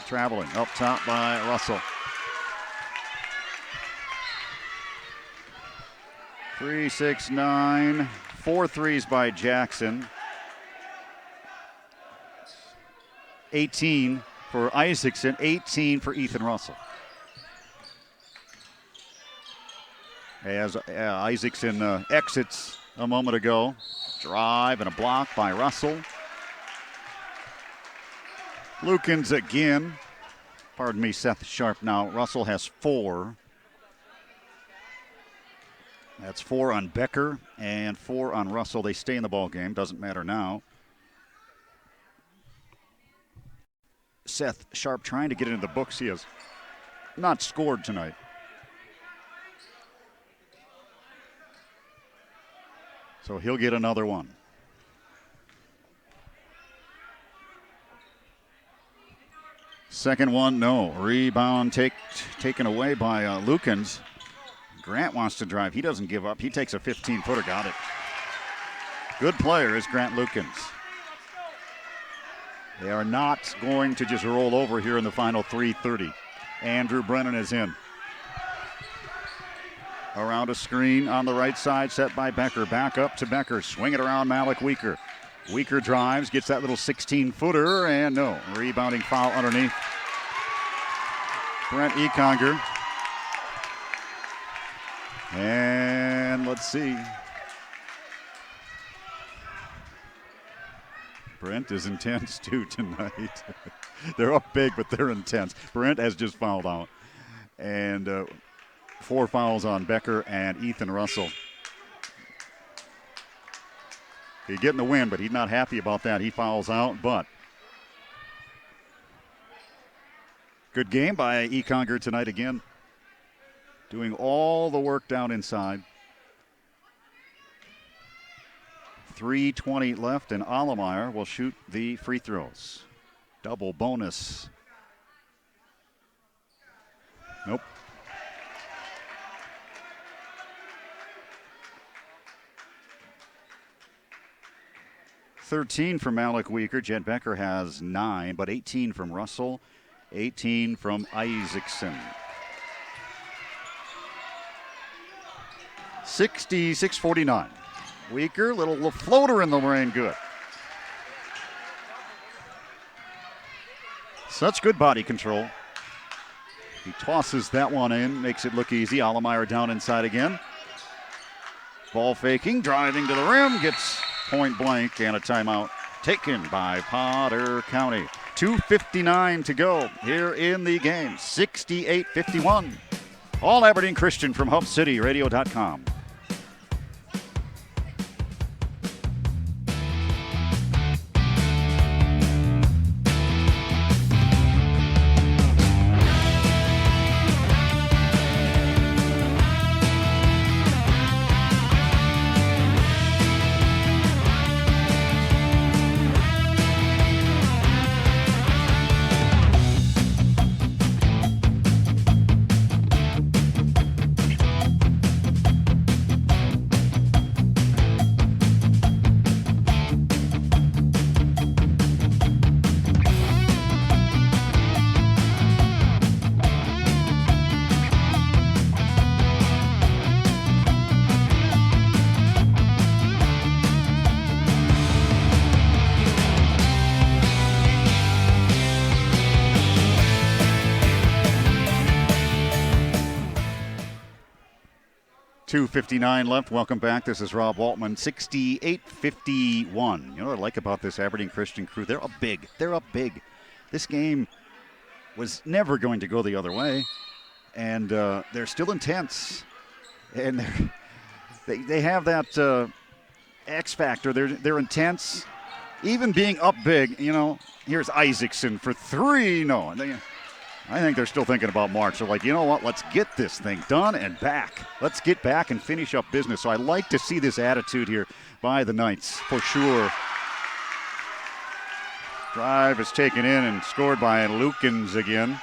Traveling up top by Russell. 3, 6, 9. 4 threes by Jackson. 18 for Isaacson, 18 for Ethan Russell. As Isaacson exits a moment ago. Drive and a block by Russell. Lukens again. Pardon me, Seth Sharp now. Russell has 4. That's 4 on Becker and 4 on Russell. They stay in the ball game. Doesn't matter now. Seth Sharp trying to get into the books. He has not scored tonight. So he'll get another one. Second one, no. Rebound taken away by Lukens. Grant wants to drive. He doesn't give up. He takes a 15-footer. Got it. Good player is Grant Lukens. They are not going to just roll over here in the final 3:30. Andrew Brennan is in. Around a screen on the right side, set by Becker. Back up to Becker. Swing it around Malik Weaker. Weaker drives, gets that little 16-footer, and no. Rebounding foul underneath. Brent Econger. And let's see. Brent is intense too tonight. They're up big, but they're intense. Brent has just fouled out. And 4 fouls on Becker and Ethan Russell. He's getting the win, but he's not happy about that. He fouls out, but good game by Econger tonight again. Doing all the work down inside. 3:20 left, and Allemeyer will shoot the free throws. Double bonus. Nope. $13 from Alec Weaker. Jet Becker has 9, but 18 from Russell, 18 from Isaacson. 66-49. Weaker, little floater in the rain, good. Such good body control. He tosses that one in, makes it look easy. Allemeyer down inside again. Ball faking, driving to the rim, gets point blank, and a timeout taken by Potter County. 2:59 to go here in the game. 68-51. All Aberdeen Christian from HubCityRadio.com. .259 left. Welcome back. This is Rob Waltman. 68-51. You know what I like about this Aberdeen Christian crew? They're up big. They're up big. This game was never going to go the other way, and they're still intense. And they have that X factor. They're intense. Even being up big, you know, here's Isaacson for 3. No, I think they're still thinking about March. They're like, you know what, let's get this thing done and back. Let's get back and finish up business. So I like to see this attitude here by the Knights, for sure. Drive is taken in and scored by Lukens again.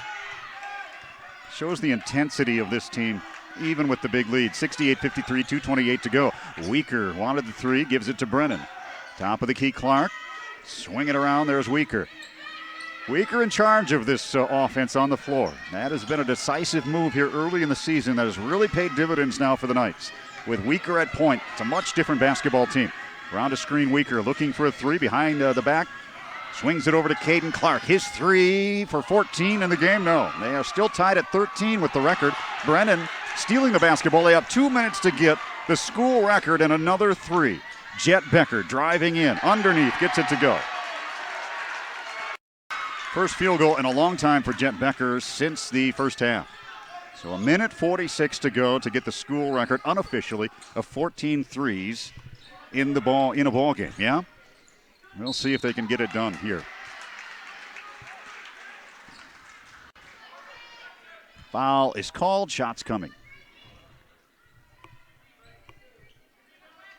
Shows the intensity of this team, even with the big lead. 68-53, 2:28 to go. Weaker wanted the 3, gives it to Brennan. Top of the key, Clark. Swing it around, there's Weaker. Weaker in charge of this offense on the floor. That has been a decisive move here early in the season that has really paid dividends now for the Knights. With Weaker at point, it's a much different basketball team. Around a screen, Weaker looking for a 3 behind the back. Swings it over to Caden Clark. His 3 for 14 in the game. No, they are still tied at 13 with the record. Brennan stealing the basketball. They have 2 minutes to get the school record and another 3. Jet Becker driving in. Underneath, gets it to go. First field goal in a long time for Jet Becker since the first half. So 1:46 to go to get the school record unofficially of 14 threes in a ball game. Yeah? We'll see if they can get it done here. Foul is called. Shots coming.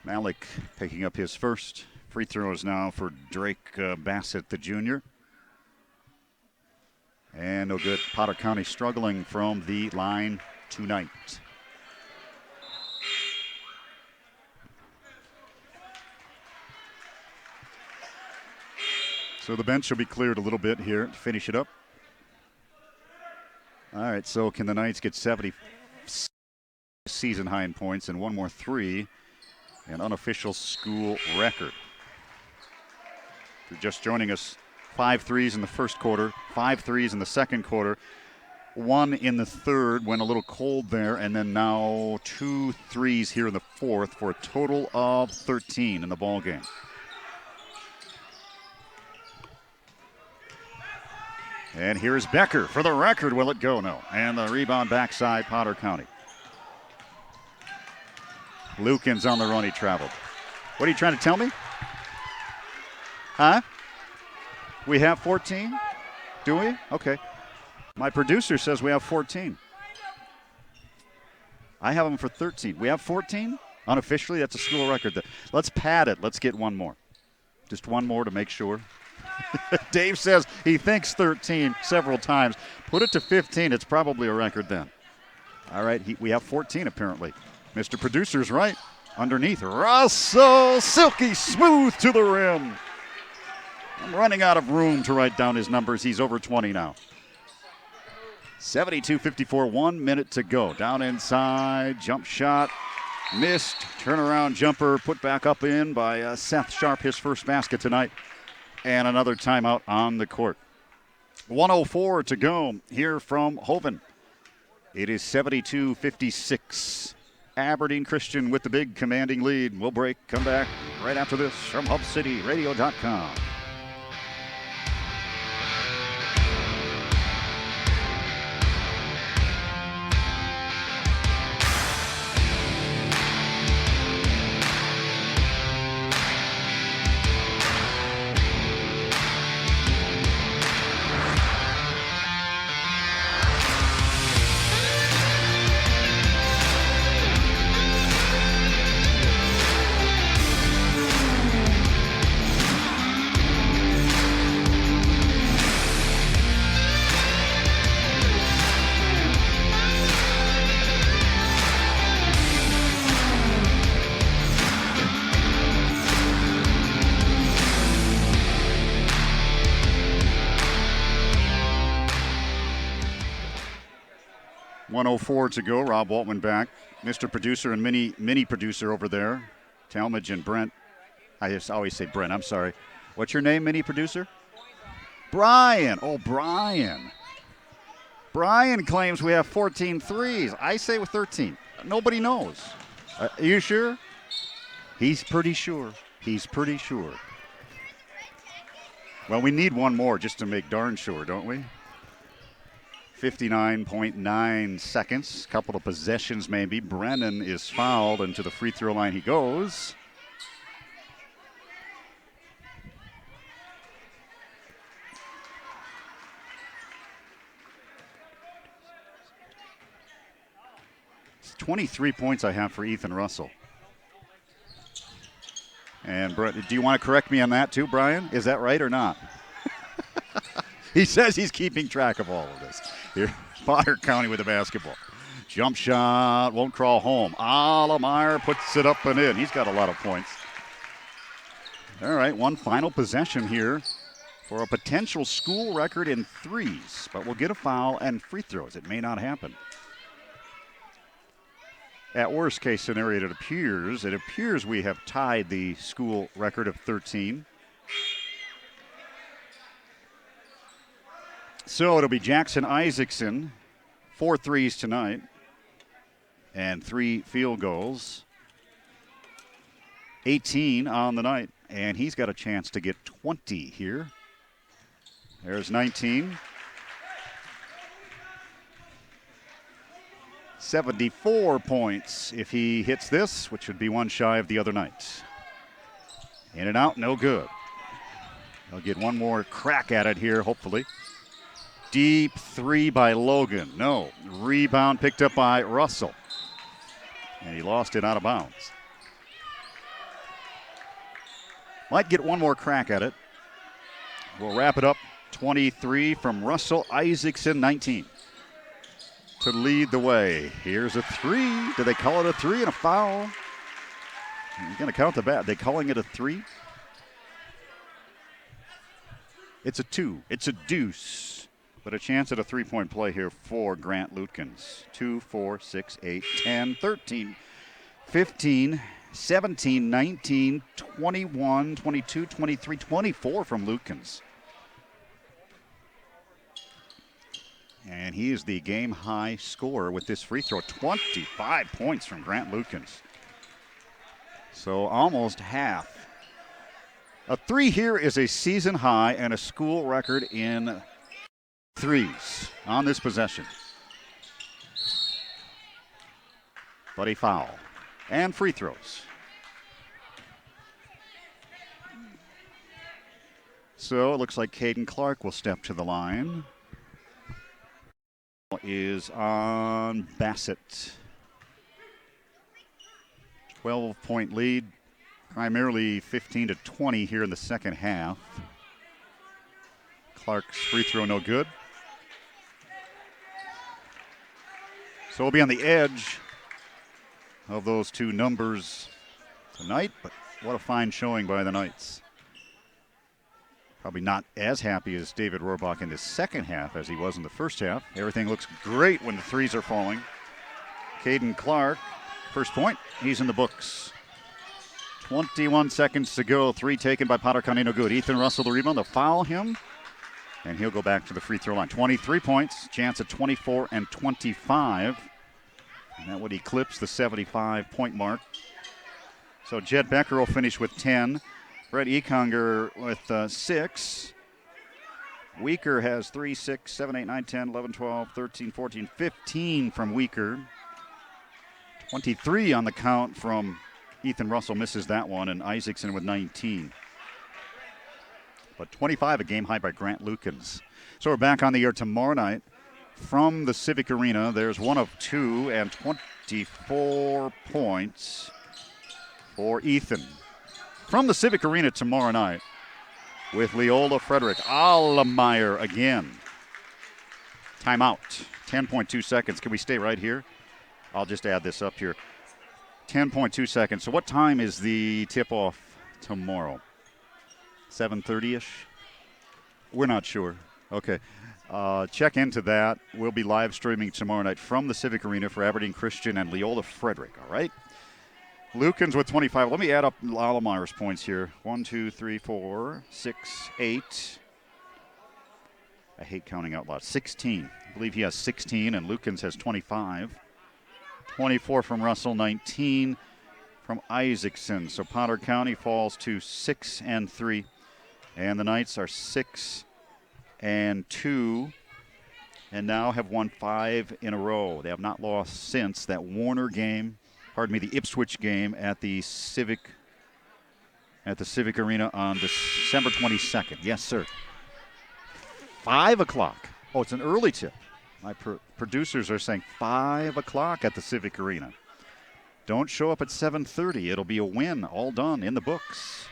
Malik picking up his first free throws now for Drake Bassett, the junior. And no good. Potter County struggling from the line tonight. So the bench will be cleared a little bit here to finish it up. All right, so can the Knights get 70 season high in points and one more 3, an unofficial school record? If you're just joining us, 5 threes in the first quarter, 5 threes in the second quarter, 1 in the third, went a little cold there, and then now 2 threes here in the fourth for a total of 13 in the ball game. And here's Becker for the record. Will it go? No. And the rebound backside, Potter County. Lukens on the run. He traveled. What are you trying to tell me? Huh? We have 14? Do we? Okay. My producer says we have 14. I have them for 13. We have 14? Unofficially, that's a school record. Let's pad it. Let's get one more. Just one more to make sure. Dave says he thinks 13 several times. Put it to 15. It's probably a record then. All right, we have 14 apparently. Mr. Producer's right. Underneath, Russell, silky smooth to the rim. I'm running out of room to write down his numbers. He's over 20 now. 72-54, 1 minute to go. Down inside, jump shot, missed. Turnaround jumper put back up in by Seth Sharp, his first basket tonight. And another timeout on the court. 1:04 to go here from Hoven. It is 72-56. Aberdeen Christian with the big commanding lead. We'll break, come back right after this from HubCityRadio.com. .04 to go. Rob Waltman back. Mr. Producer and mini producer over there. Talmadge and Brent. I just always say Brent. I'm sorry. What's your name, mini producer? Brian. Oh, Brian. Brian claims we have 14 threes. I say with 13. Nobody knows. Are you sure? He's pretty sure. He's pretty sure. Well, we need one more just to make darn sure, don't we? 59.9 seconds. Couple of possessions maybe. Brennan is fouled, and to the free throw line he goes. It's 23 points I have for Ethan Russell. And Brett, do you want to correct me on that too, Brian? Is that right or not? He says he's keeping track of all of this. Here, Potter County with the basketball. Jump shot, won't crawl home. Allemeyer puts it up and in. He's got a lot of points. All right, one final possession here for a potential school record in threes, but we'll get a foul and free throws. It may not happen. At worst case scenario, it appears we have tied the school record of 13. So it'll be Jackson Isaacson, 4 threes tonight, and 3 field goals. 18 on the night, and he's got a chance to get 20 here. There's 19. 74 points if he hits this, which would be one shy of the other night. In and out, no good. He'll get one more crack at it here, hopefully. Deep 3 by Logan. No. Rebound picked up by Russell. And he lost it out of bounds. Might get one more crack at it. We'll wrap it up. 23 from Russell. Isaacson, 19. To lead the way. Here's a 3. Do they call it a 3 and a foul? You're going to count the bat. They calling it a 3? It's a 2. It's a deuce. But a chance at a three-point play here for Grant Lukens. 2, 4, 6, 8, 10, 13, 15, 17, 19, 21, 22, 23, 24 from Lukens. And he is the game-high scorer with this free throw. 25 points from Grant Lukens. So almost half. A three here is a season high and a school record in threes on this possession. But a foul. And free throws. So it looks like Caden Clark will step to the line. Is on Bassett. 12-point lead, primarily 15 to 20 here in the second half. Clark's free throw no good. So we'll be on the edge of those two numbers tonight, but what a fine showing by the Knights. Probably not as happy as David Rohrbach in the second half as he was in the first half. Everything looks great when the threes are falling. Caden Clark, first point, he's in the books. 21 seconds to go. Three taken by Potter County, no good. Ethan Russell the rebound, they'll foul him, and he'll go back to the free throw line. 23 points, chance at 24 and 25. And that would eclipse the 75-point mark. So Jed Becker will finish with 10. Brett Econger with 6. Weaker has 3, 6, 7, 8, 9, 10, 11, 12, 13, 14, 15 from Weaker. 23 on the count from Ethan Russell, misses that one, and Isaacson with 19. But 25, a game high by Grant Lukens. So we're back on the air tomorrow night from the Civic Arena. There's 1 of 2 and 24 points for Ethan. From the Civic Arena tomorrow night with Leola Frederick. Allemeyer again. Timeout. 10.2 seconds. Can we stay right here? I'll just add this up here. 10.2 seconds. So what time is the tip-off tomorrow? 7:30-ish? We're not sure. Okay. Check into that. We'll be live streaming tomorrow night from the Civic Arena for Aberdeen Christian and Leola Frederick, all right? Lukens with 25. Let me add up Allemeyer's points here. 1, 2, 3, 4, 6, 8. I hate counting out loud. 16. I believe he has 16, and Lukens has 25. 24 from Russell, 19 from Isaacson. So Potter County falls to 6 and 3, and the Knights are 6 and 2, and now have won 5 in a row. They have not lost since that Warner game. The Ipswich game at the Civic Arena on December 22nd. Yes, sir. 5 o'clock. Oh, it's an early tip. My producers are saying 5 o'clock at the Civic Arena. Don't show up at 7:30. It'll be a win, all done, in the books.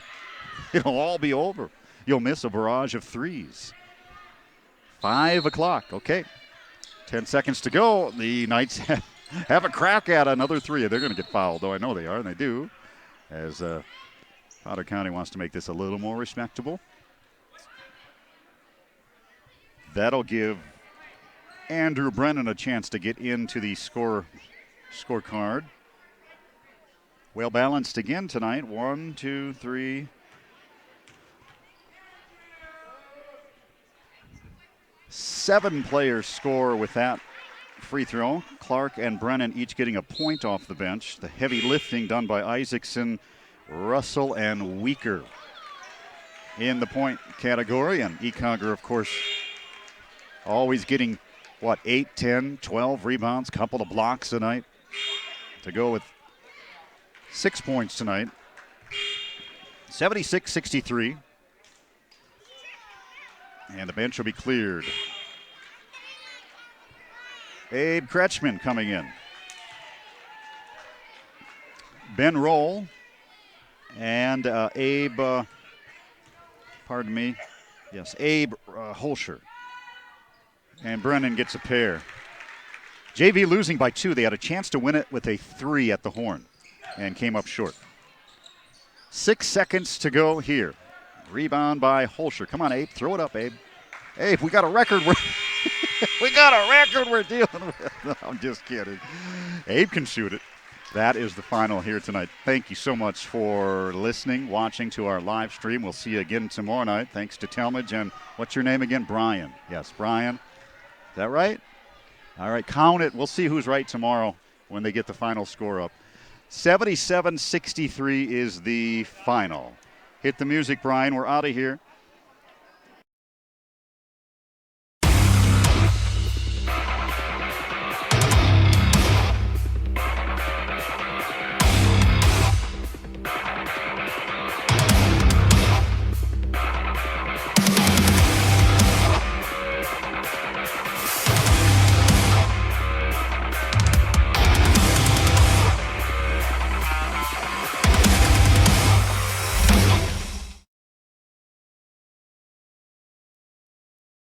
It'll all be over. You'll miss a barrage of threes. 5 o'clock, okay. 10 seconds to go. The Knights have a crack at another three. They're going to get fouled, though I know they are, and they do, as Potter County wants to make this a little more respectable. That'll give Andrew Brennan a chance to get into the scorecard. Well balanced again tonight. 1, 2, 3. 7 players score with that free throw. Clark and Brennan each getting a point off the bench. The heavy lifting done by Isaacson, Russell, and Weaker in the point category. And Econger, of course, always getting, 8, 10, 12 rebounds, couple of blocks tonight to go with 6 points tonight. 76-63. And the bench will be cleared. Abe Kretschmann coming in. Ben Roll and Abe Holscher. And Brennan gets a pair. JV losing by 2. They had a chance to win it with a 3 at the horn and came up short. 6 seconds to go here. Rebound by Holscher. Come on, Abe. Throw it up, Abe. Abe, we got a record. We got a record we're dealing with. No, I'm just kidding. Abe can shoot it. That is the final here tonight. Thank you so much for listening, watching to our live stream. We'll see you again tomorrow night. Thanks to Talmadge. And what's your name again? Brian. Yes, Brian. Is that right? All right, count it. We'll see who's right tomorrow when they get the final score up. 77-63 is the final. Hit the music, Brian. We're out of here.